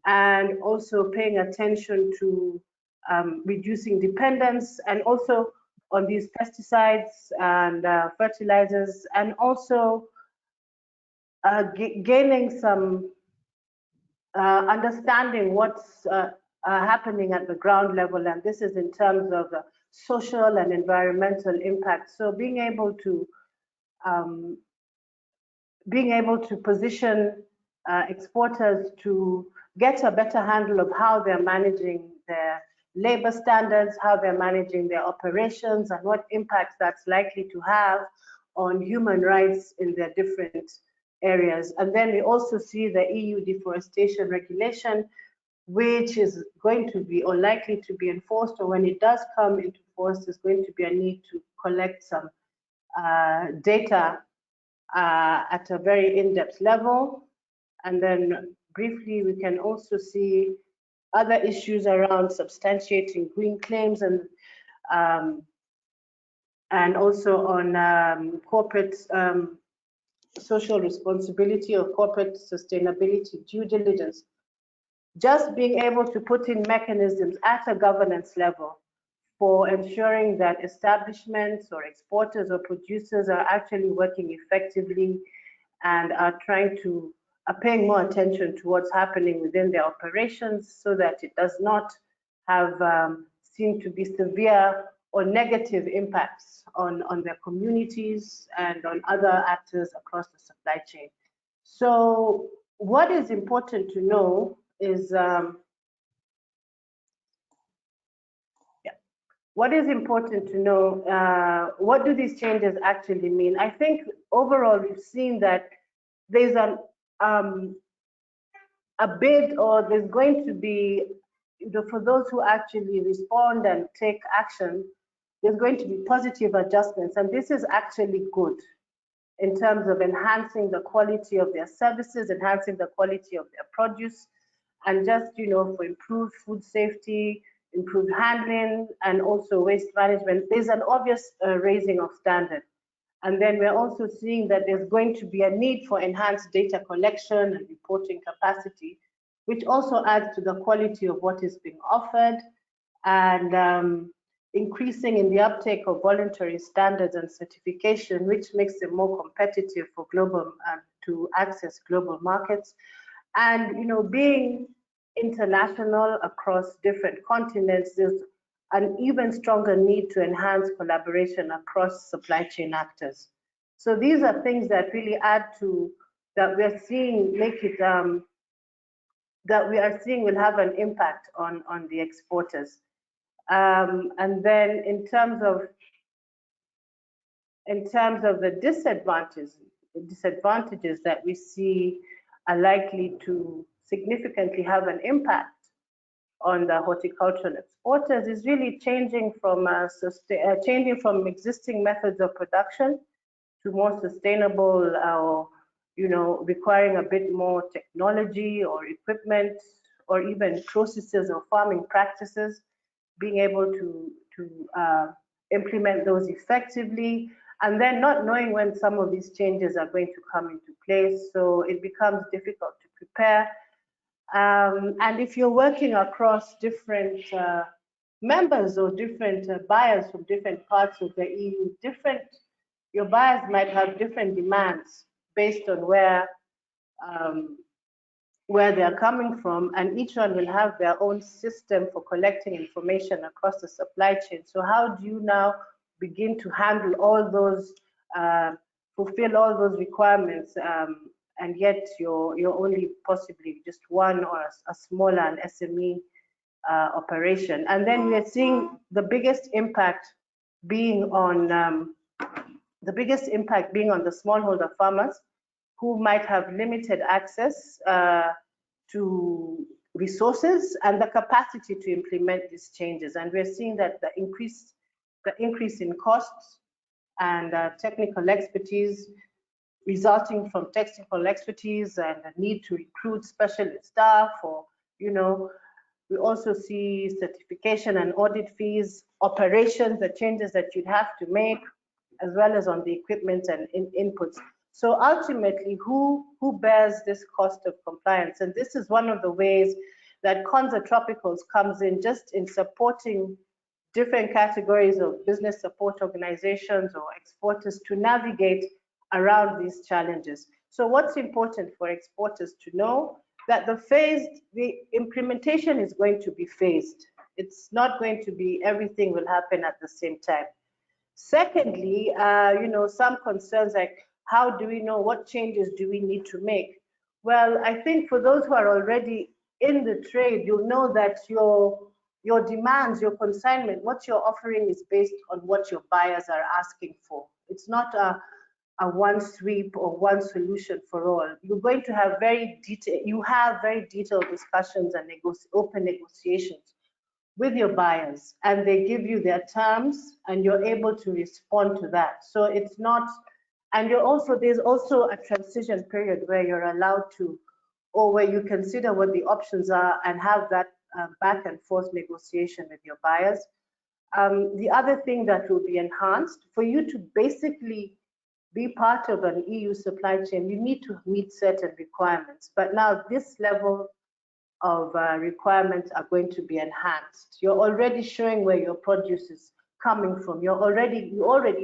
D: and also paying attention to reducing dependence, and also on these pesticides and fertilizers, and also gaining some understanding what's happening at the ground level, and this is in terms of social and environmental impact. So being able to position exporters to get a better handle of how they're managing their labor standards, how they're managing their operations, and what impacts that's likely to have on human rights in their different areas. And then we also see the EU deforestation regulation, which is going to be or likely to be enforced, or when it does come into force, there's going to be a need to collect some data at a very in-depth level. And then briefly, we can also see other issues around substantiating green claims, and also on corporate social responsibility or corporate sustainability due diligence. Just being able to put in mechanisms at a governance level for ensuring that establishments or exporters or producers are actually working effectively and are paying more attention to what's happening within their operations, so that it does not have seem to be severe or negative impacts on their communities and on other actors across the supply chain. So what is important to know is what do these changes actually mean? I think overall we've seen that there's a bid, or there's going to be, for those who actually respond and take action, there's going to be positive adjustments, and this is actually good in terms of enhancing the quality of their services, enhancing the quality of their produce, and just, for improved food safety, improved handling, and also waste management. There's an obvious raising of standard. And then we're also seeing that there's going to be a need for enhanced data collection and reporting capacity, which also adds to the quality of what is being offered, and increasing in the uptake of voluntary standards and certification, which makes them more competitive for global to access global markets. And being international across different continents, there's an even stronger need to enhance collaboration across supply chain actors. So these are things that really add to that we're seeing that we are seeing will have an impact on the exporters. And then in terms of the disadvantages that we see are likely to significantly have an impact on the horticultural exporters is really changing from existing methods of production to more sustainable, requiring a bit more technology or equipment or even processes or farming practices, being able to implement those effectively, and then not knowing when some of these changes are going to come into place. So it becomes difficult to prepare. And if you're working across different members or different buyers from different parts of the EU, your buyers might have different demands based on where they're coming from, and each one will have their own system for collecting information across the supply chain. So how do you now begin to handle all those, fulfill all those requirements, and yet you're only possibly just one or a smaller, an SME operation? And then we are seeing the biggest impact being on the smallholder farmers, who might have limited access to resources and the capacity to implement these changes. And we're seeing that the increase in costs and technical expertise resulting from technical expertise and the need to recruit specialist staff, or, we also see certification and audit fees, operations, the changes that you'd have to make, as well as on the equipment and inputs. So ultimately, who bears this cost of compliance? And this is one of the ways that Konza Tropicals comes in, just in supporting different categories of business support organizations or exporters to navigate around these challenges. So what's important for exporters to know, that the implementation is going to be phased. It's not going to be everything will happen at the same time. Secondly, some concerns like, how do we know what changes do we need to make? Well, I think for those who are already in the trade, you'll know that your demands, your consignment, what you're offering is based on what your buyers are asking for. It's not a one sweep or one solution for all. You're going to have very detailed discussions and open negotiations with your buyers, and they give you their terms, and you're able to respond to that. So it's not, and there's also a transition period where you're allowed to, or where you consider what the options are and have that back and forth negotiation with your buyers. The other thing that will be enhanced, for you to basically be part of an EU supply chain, you need to meet certain requirements. But now this level of requirements are going to be enhanced. You're already showing where your produce is coming from. You already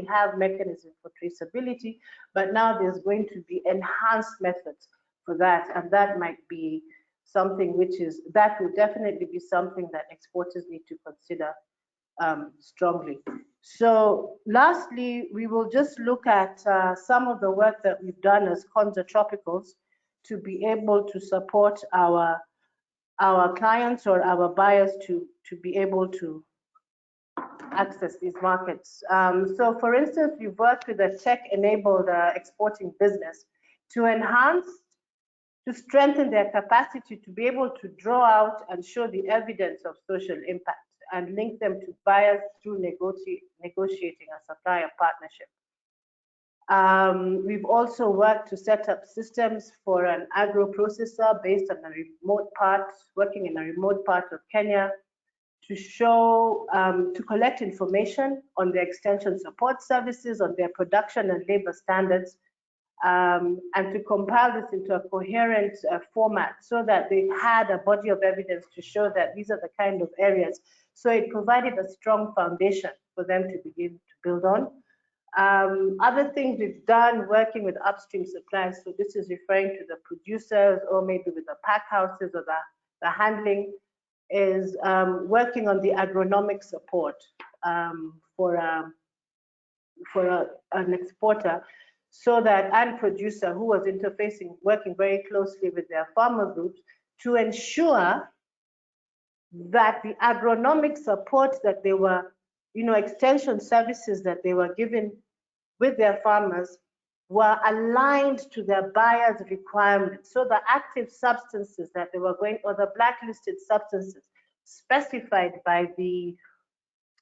D: have mechanisms for traceability, but now there's going to be enhanced methods for that, and that might be something that will definitely be something that exporters need to consider strongly. So lastly, we will just look at some of the work that we've done as Konza Tropicals to be able to support our clients or our buyers to be able to access these markets. So for instance, we've worked with a tech-enabled exporting business to strengthen their capacity to be able to draw out and show the evidence of social impact and link them to buyers through negotiating a supplier partnership. We've also worked to set up systems for an agro processor based on working in a remote part of Kenya, to collect information on their extension support services, on their production and labor standards, and to compile this into a coherent format so that they had a body of evidence to show that these are the kind of areas. So it provided a strong foundation for them to begin to build on. Other things we've done working with upstream suppliers, so this is referring to the producers or maybe with the pack houses or the handling, is working on the agronomic support for an exporter, so that and producer who was working very closely with their farmer groups to ensure that the agronomic support that they were, extension services that they were given with their farmers were aligned to their buyers' requirements. So the active substances that they were going, or the blacklisted substances specified by the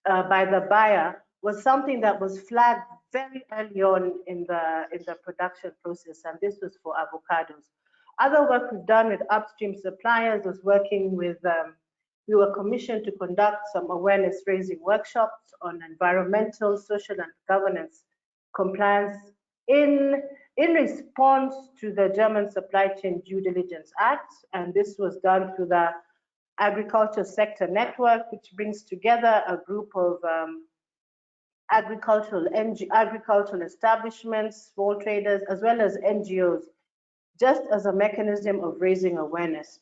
D: buyer, was something that was flagged very early on in the production process, and this was for avocados. Other work we've done with upstream suppliers was working with, we were commissioned to conduct some awareness raising workshops on environmental, social, and governance compliance in response to the German Supply Chain Due Diligence Act, and this was done through the Agriculture Sector Network, which brings together a group of agricultural establishments, small traders, as well as NGOs, just as a mechanism of raising awareness.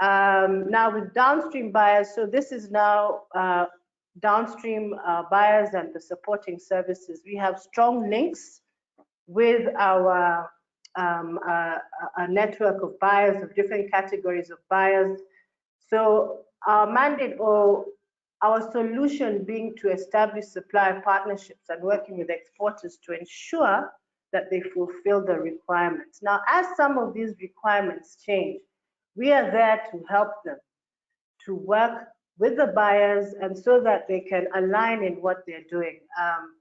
D: Now with downstream buyers, so this is now downstream buyers and the supporting services. We have strong links with our a network of buyers, of different categories of buyers. So our mandate, or our solution, being to establish supplier partnerships and working with exporters to ensure that they fulfill the requirements. Now, as some of these requirements change, we are there to help them, to work with the buyers, and so that they can align in what they're doing.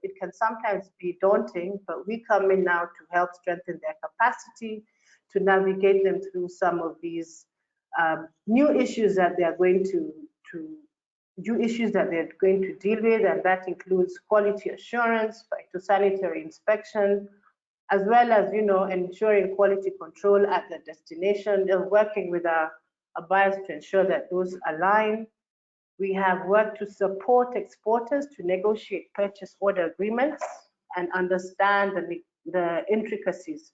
D: It can sometimes be daunting, but we come in now to help strengthen their capacity, to navigate them through some of these new issues that they are going to deal with, and that includes quality assurance, phytosanitary inspection, as well as ensuring quality control at the destination. They're working with our buyers to ensure that those align. We have worked to support exporters to negotiate purchase order agreements and understand the intricacies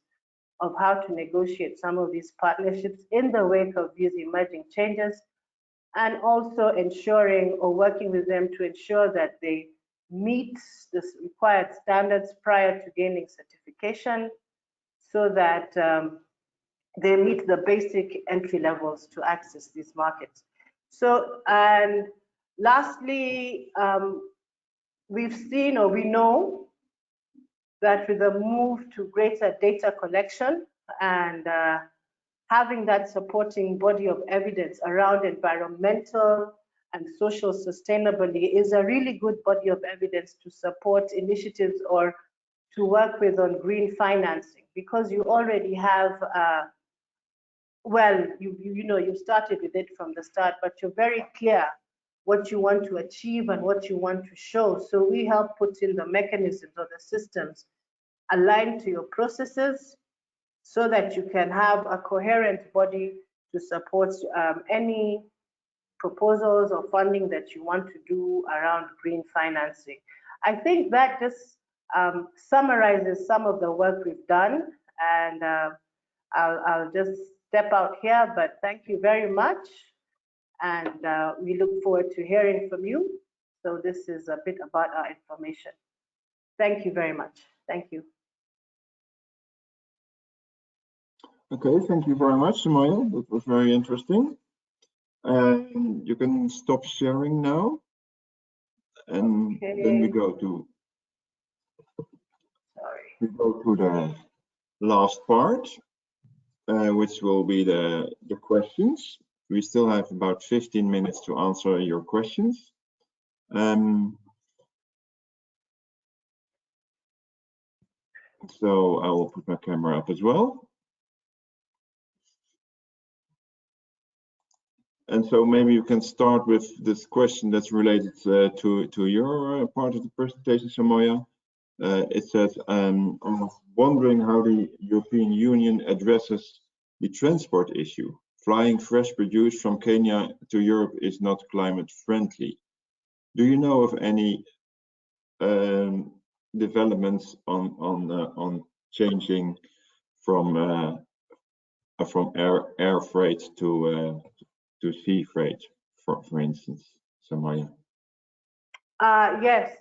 D: of how to negotiate some of these partnerships in the wake of these emerging changes, and also ensuring or working with them to ensure that they meet the required standards prior to gaining certification, so that they meet the basic entry levels to access these markets. So, and lastly, we've seen, or we know, that with the move to greater data collection and having that supporting body of evidence around environmental and social sustainability is a really good body of evidence to support initiatives or to work with on green financing, because you already have well, you started with it from the start, but you're very clear what you want to achieve and what you want to show. So we help put in the mechanisms or the systems aligned to your processes, so that you can have a coherent body to support any proposals or funding that you want to do around green financing. I think that just summarizes some of the work we've done, and I'll just step out here, but thank you very much, and we look forward to hearing from you. So this is a bit about our information. Thank you very much. Thank you.
A: Okay, thank you very much, Samaya. That was very interesting. You can stop sharing now, and then we go to the last part, which will be the questions. We still have about 15 minutes to answer your questions. So I will put my camera up as well. And so maybe you can start with this question that's related to your part of the presentation, Samaya. It says, I was wondering how the European Union addresses the transport issue. Flying fresh produce from Kenya to Europe is not climate friendly. Do you know of any developments on changing from air freight to sea freight, for instance, Samaya?
D: Yes,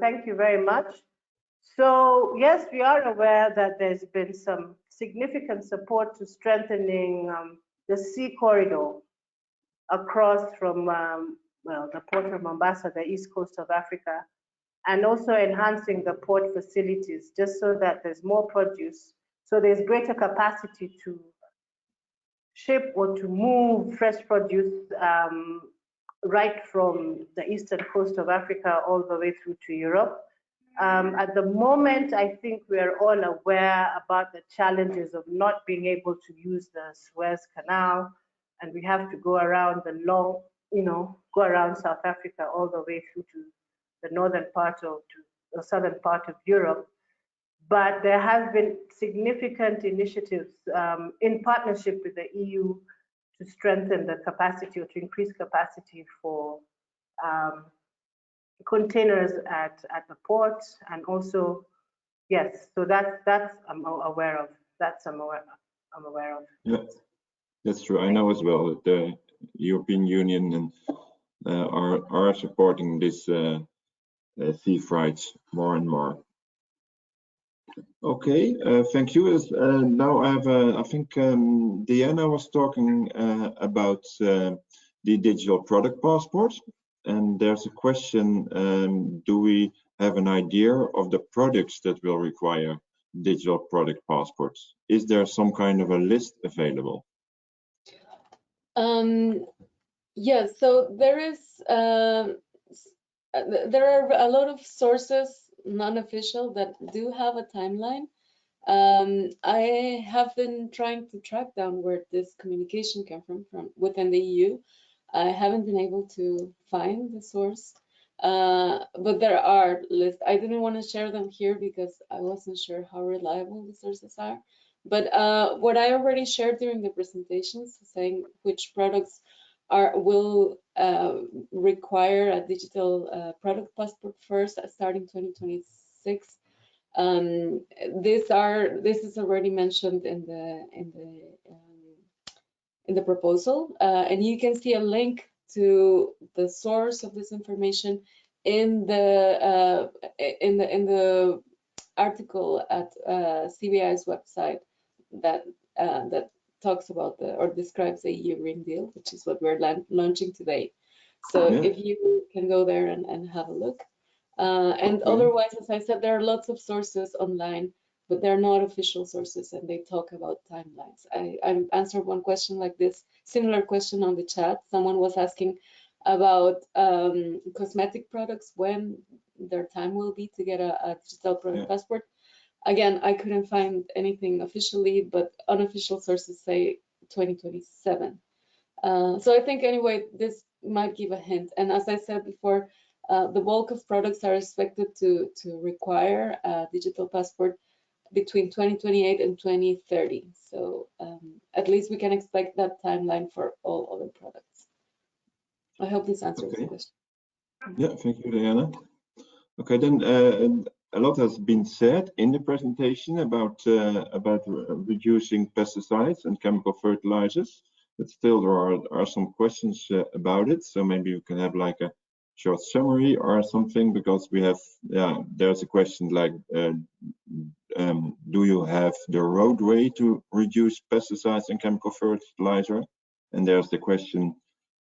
D: thank you very much. So yes, we are aware that there's been some significant support to strengthening the sea corridor across from, well, the port of Mombasa, the east coast of Africa, and also enhancing the port facilities just so that there's more produce. So there's greater capacity to ship or to move fresh produce right from the eastern coast of Africa all the way through to Europe. At the moment, I think we are all aware about the challenges of not being able to use the Suez Canal, and we have to go around the long, go around South Africa all the way through to the northern part of, to the southern part of Europe. But there have been significant initiatives in partnership with the EU to strengthen the capacity or to increase capacity for containers at the port, and also, yes, so that's I'm aware of. I'm aware of.
A: Yeah, that's true. I know as well that the European Union and are supporting this sea freights more and more. Okay, thank you. Now I have, I think Diana was talking about the digital product passport, and there's a question, do we have an idea of the products that will require digital product passports? Is there some kind of a list available?
C: Yeah, so there is, there are a lot of sources, non-official, that do have a timeline. I have been trying to track down where this communication came from within the EU. I haven't been able to find the source, but there are lists. I didn't want to share them here because I wasn't sure how reliable the sources are. But what I already shared during the presentations, saying which products will require a digital product passport first, starting 2026. This is already mentioned in the proposal, and you can see a link to the source of this information in the article at CBI's website that talks about or describes the EU Green Deal, which is what we're launching today. So if you can go there and have a look. And otherwise, as I said, there are lots of sources online, but they're not official sources, and they talk about timelines. I answered one question like this, similar question on the chat. Someone was asking about cosmetic products, when their time will be to get a digital product passport. Again, I couldn't find anything officially, but unofficial sources say 2027. So I think anyway, this might give a hint. And as I said before, the bulk of products are expected to require a digital passport between 2028 and 2030. So at least we can expect that timeline for all other products. I hope this answers the question.
A: Yeah, thank you, Diana. Okay, then a lot has been said in the presentation about reducing pesticides and chemical fertilizers, but still there are some questions about it. So maybe you can have like a short summary or something, because we have, there's a question like, do you have the roadway to reduce pesticides and chemical fertilizer? And there's the question,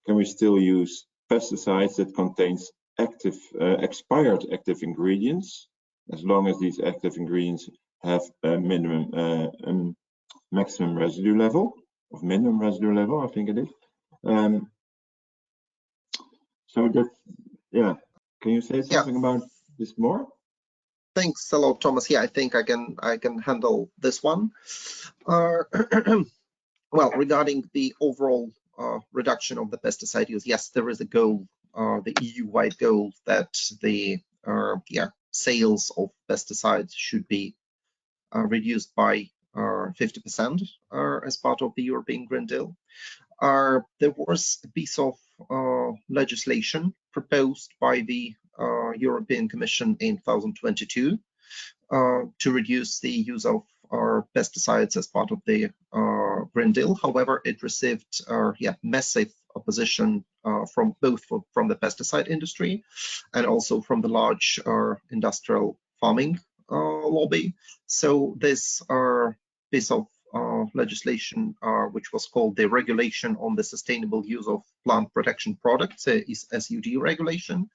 A: can we still use pesticides that contains expired active ingredients, as long as these active ingredients have a maximum residue level, I think it is. So that, can you say something about this more?
B: Thanks a lot, Thomas. Yeah, I think I can handle this one. Well, regarding the overall reduction of the pesticide use, yes, there is a goal, the EU-wide goal, that the sales of pesticides should be reduced by 50% as part of the European Green Deal. There was a piece of legislation proposed by the European Commission in 2022 to reduce the use of pesticides as part of the Green Deal. However, it received massive opposition from both from the pesticide industry and also from the large industrial farming lobby. So this piece of legislation, which was called the Regulation on the Sustainable Use of Plant Protection Products, is SUD regulation,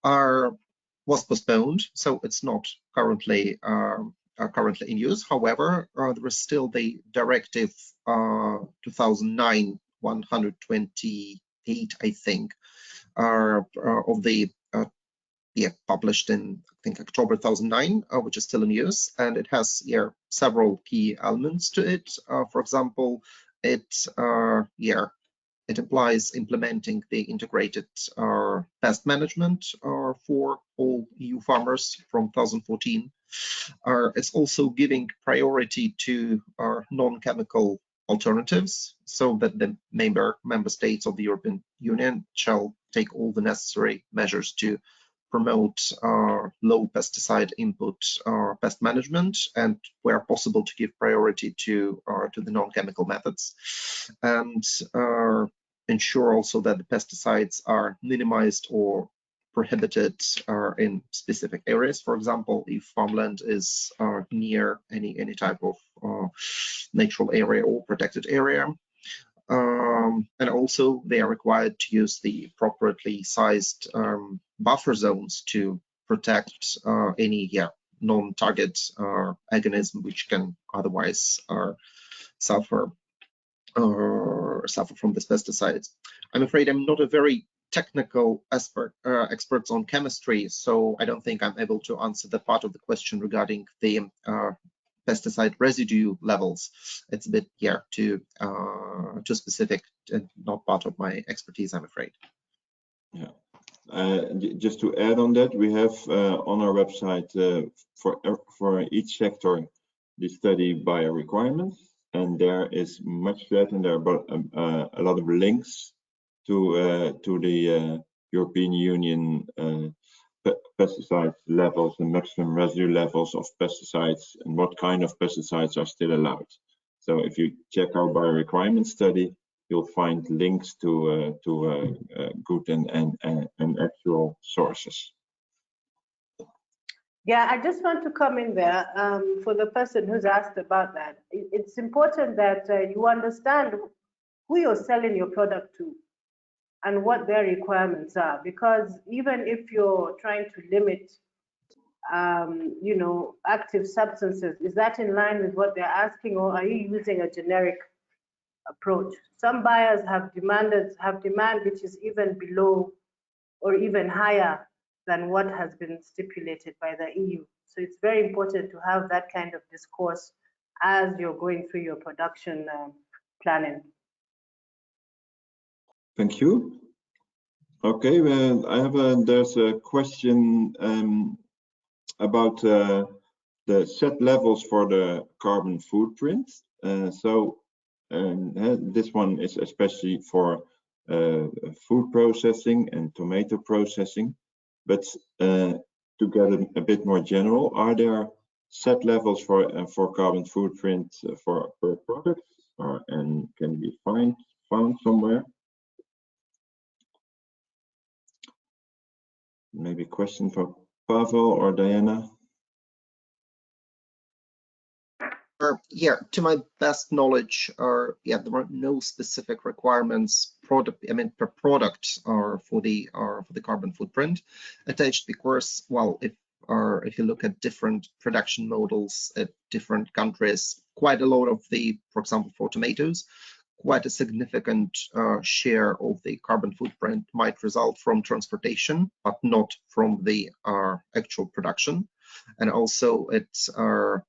B: was postponed, so it's not currently in use. However, there is still the Directive 2009/128, I think, of the published in, I think, October 2009, which is still in use, and it has several key elements to it. For example, it implies implementing the integrated pest management for all EU farmers from 2014. It's also giving priority to non-chemical alternatives, so that the member states of the European Union shall take all the necessary measures to promote low pesticide input pest management, and where possible to give priority to the non-chemical methods, and ensure also that the pesticides are minimized or prohibited in specific areas. For example, if farmland is near any type of natural area or protected area. And also they are required to use the appropriately sized buffer zones to protect any non-target organism which can otherwise suffer from these pesticides. I'm afraid I'm not a very technical expert on chemistry, so I don't think I'm able to answer the part of the question regarding the pesticide residue levels. It's a bit too specific and not part of my expertise, I'm afraid.
A: Yeah. Just to add on that, we have on our website for each sector the study by requirements, and there is much said, and there are a lot of links to the European Union pesticide levels and maximum residue levels of pesticides, and what kind of pesticides are still allowed. So if you check our by requirement study, you'll find links to good and actual sources.
D: Yeah, I just want to come in there for the person who's asked about that. It's important that you understand who you're selling your product to and what their requirements are, because even if you're trying to limit active substances, is that in line with what they're asking, or are you using a generic approach? Some buyers have demand which is even below or even higher than what has been stipulated by the EU. So it's very important to have that kind of discourse as you're going through your production planning.
A: Thank you. Okay, there's a question about the set levels for the carbon footprint. This one is especially for food processing and tomato processing, but to get a bit more general, are there set levels for carbon footprint for per product, and can be found somewhere? Maybe a question for Pavel or Diana.
B: To my best knowledge, there are no specific requirements per product for the carbon footprint attached, because, well, if you look at different production models at different countries, quite a lot of for example, for tomatoes, quite a significant share of the carbon footprint might result from transportation, but not from the actual production. And also it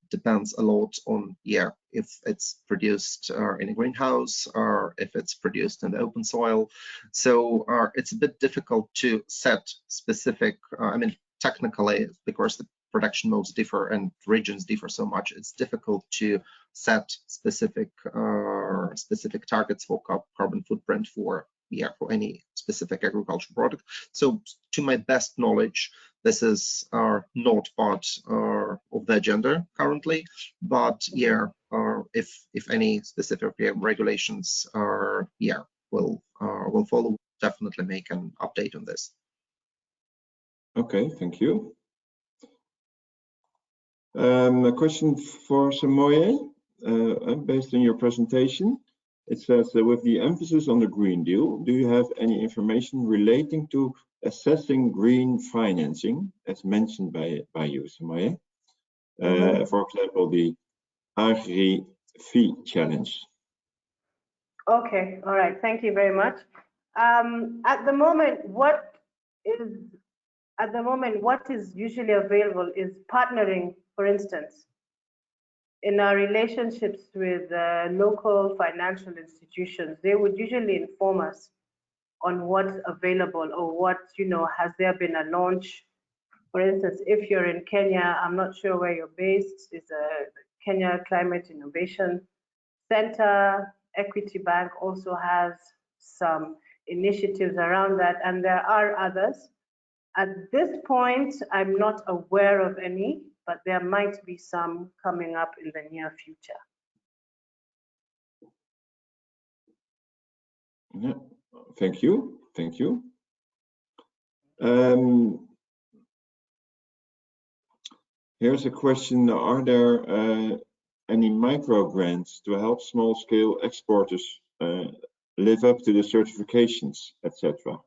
B: depends a lot on if it's produced in a greenhouse or if it's produced in the open soil. So it's a bit difficult to set specific, technically, because the production modes differ and regions differ so much, it's difficult to set specific targets for carbon footprint for any specific agricultural product. So to my best knowledge, this is not part of the agenda currently, but if any specific regulations will follow, definitely make an update on this.
A: Okay, thank you. A question for Samoye. based on your presentation. It says that with the emphasis on the Green Deal, do you have any information relating to assessing green financing, as mentioned by you, Samaye? For example, the Agri-Fee Challenge.
D: Okay, all right, thank you very much. At the moment, what is usually available is partnering, for instance, in our relationships with local financial institutions. They would usually inform us on what's available or what, has there been a launch? For instance, if you're in Kenya, I'm not sure where you're based, is a Kenya Climate Innovation Center. Equity Bank also has some initiatives around that, and there are others. At this point, I'm not aware of any, but there might be some coming up in the near future.
A: Yeah, thank you. Thank you. Here's a question. Are there any micro grants to help small scale exporters live up to the certifications, etc.,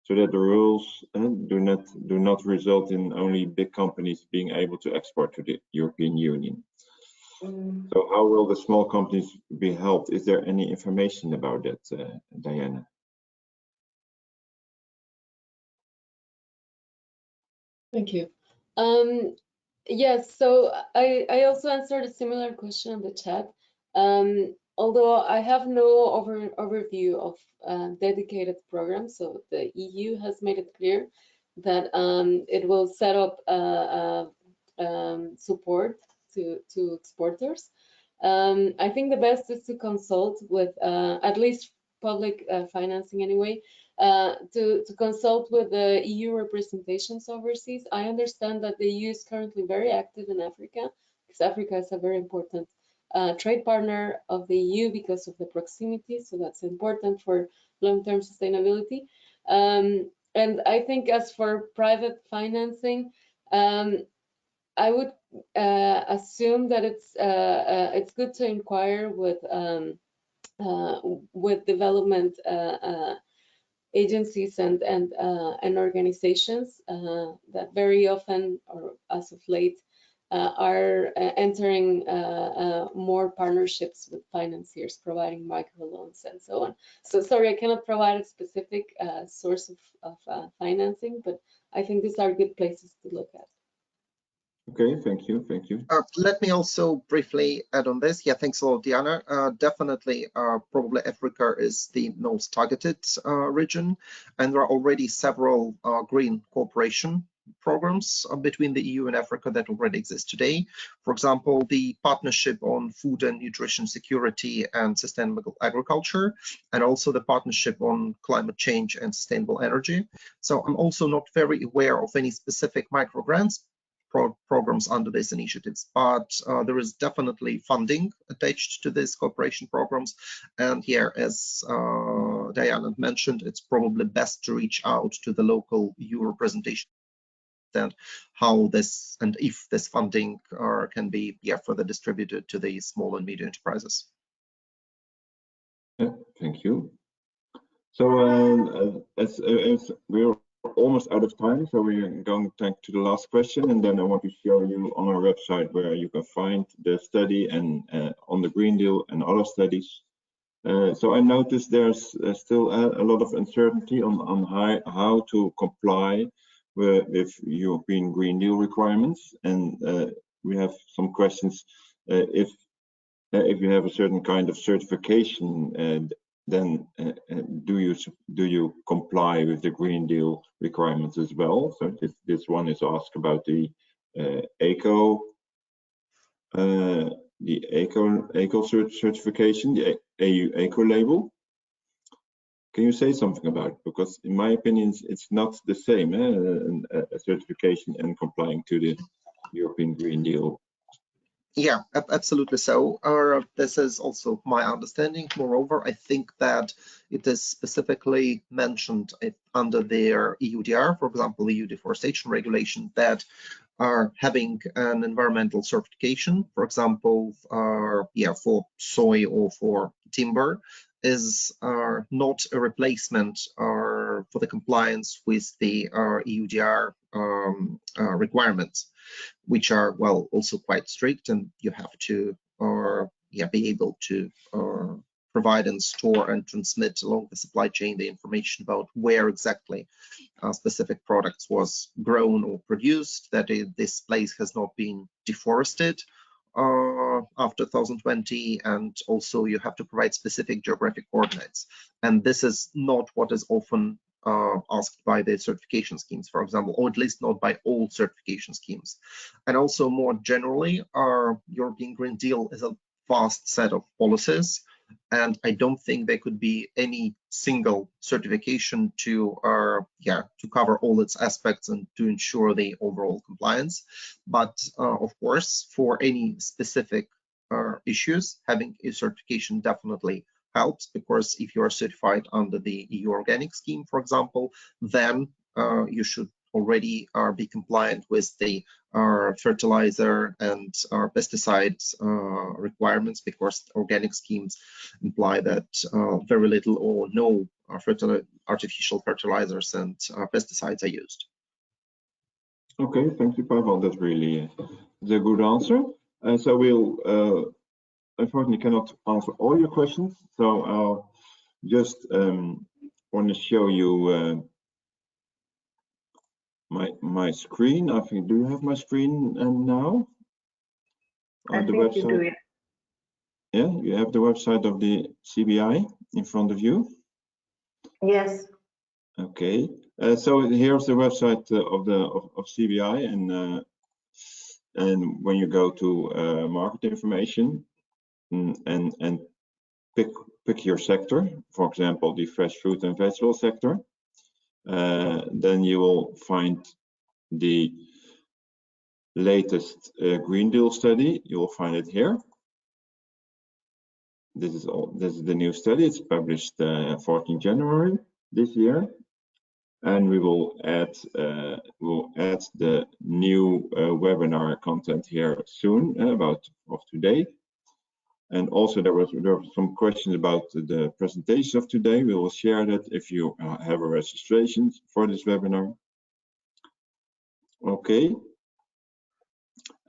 A: so that the rules do not result in only big companies being able to export to the European Union? So how will the small companies be helped? Is there any information about that, Diana?
C: Thank you. Yes, so I also answered a similar question in the chat. Although I have no overview of dedicated programs, so the EU has made it clear that it will set up support to exporters. I think the best is to consult with at least public financing anyway, to consult with the EU representations overseas. I understand that the EU is currently very active in Africa, because Africa is a very important trade partner of the EU because of the proximity, so that's important for long-term sustainability. And I think as for private financing, I would assume that it's good to inquire with development agencies and organizations that very often, or as of late, are entering more partnerships with financiers, providing microloans and so on. So sorry, I cannot provide a specific source of financing, but I think these are good places to look at.
A: Okay, thank you, thank you.
B: Let me also briefly add on this. Yeah, thanks a lot, Diana. Definitely, probably Africa is the most targeted region, and there are already several green cooperation programs between the EU and Africa that already exist today. For example, the partnership on food and nutrition security and sustainable agriculture, and also the partnership on climate change and sustainable energy. So I'm also not very aware of any specific micro grants programs under these initiatives, but there is definitely funding attached to these cooperation programs. And here, as Diana mentioned, it's probably best to reach out to the local EU representation and how this and if this funding can be further distributed to the small and medium enterprises.
A: Yeah, thank you. So as we're almost out of time, so we're going to the last question, and then I want to show you on our website where you can find the study and on the Green Deal and other studies. So I noticed there's still a lot of uncertainty on how to comply with European Green Deal requirements, and we have some questions. If you have a certain kind of certification, then do you comply with the Green Deal requirements as well? So this one is asked about the eco certification, the EU eco label. Can you say something about it? Because in my opinion, it's not the same, a certification and complying to the European Green Deal.
B: Yeah, absolutely so. This is also my understanding. Moreover, I think that it is specifically mentioned under their EUDR, for example, the EU deforestation regulation, that are having an environmental certification, for example, for soy or for timber, is not a replacement for the compliance with the EUDR requirements, which are, well, also quite strict, and you have to be able to provide and store and transmit along the supply chain the information about where exactly specific products was grown or produced, that this place has not been deforested after 2020, and also you have to provide specific geographic coordinates. And this is not what is often asked by the certification schemes, for example, or at least not by all certification schemes. And also more generally, our European Green Deal is a vast set of policies, and I don't think there could be any single certification to cover all its aspects and to ensure the overall compliance. But of course, for any specific issues, having a certification definitely helps, because if you are certified under the EU organic scheme, for example, then you should already be compliant with the fertilizer and pesticides requirements, because organic schemes imply that very little or no artificial fertilizers and pesticides are used.
A: Okay, thank you, Pavel. That's really the good answer. And so we'll unfortunately cannot answer all your questions, so I'll just want to show you my screen. I think, do you have my screen now?
D: I think website? You do, yeah.
A: Yeah, you have the website of the CBI in front of you?
D: Yes.
A: Okay, so here's the website of CBI, and when you go to market information and pick your sector, for example, the fresh fruit and vegetable sector, then you will find the latest Green Deal study. You will find it here. This is the new study. It's published 14 January this year, and we will add the new webinar content here soon about today. And also there were some questions about the presentation of today. We will share that if you have a registration for this webinar. Okay,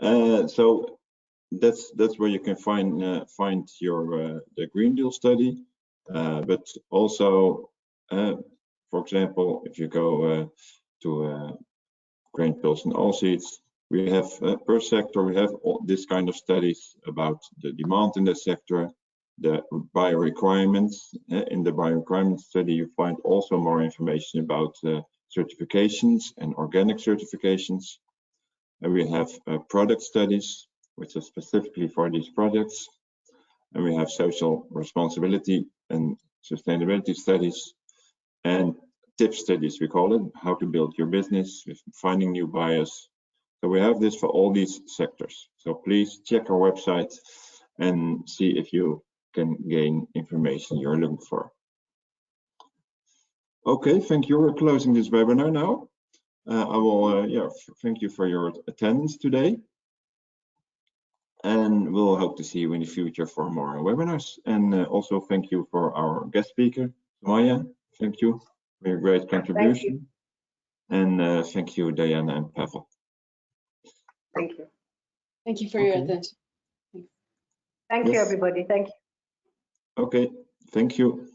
A: so that's where you can find your the Green Deal study, but also, for example, if you go to grain pills and oilseeds, we have per sector, we have all this kind of studies about the demand in the sector, the bio requirements. In the bio requirements study, you find also more information about certifications and organic certifications. And we have product studies, which are specifically for these products. And we have social responsibility and sustainability studies, and tip studies, we call it, how to build your business, finding new buyers. So we have this for all these sectors. So please check our website and see if you can gain information you're looking for. Okay, thank you. We're closing this webinar now. I will thank you for your attendance today, and we'll hope to see you in the future for more webinars. And also thank you for our guest speaker, Maya. Thank you for your great contribution. And thank you, Diana and Pavel.
D: Thank you.
C: Thank you for your attention.
D: Thank you, everybody. Thank you.
A: Okay, thank you.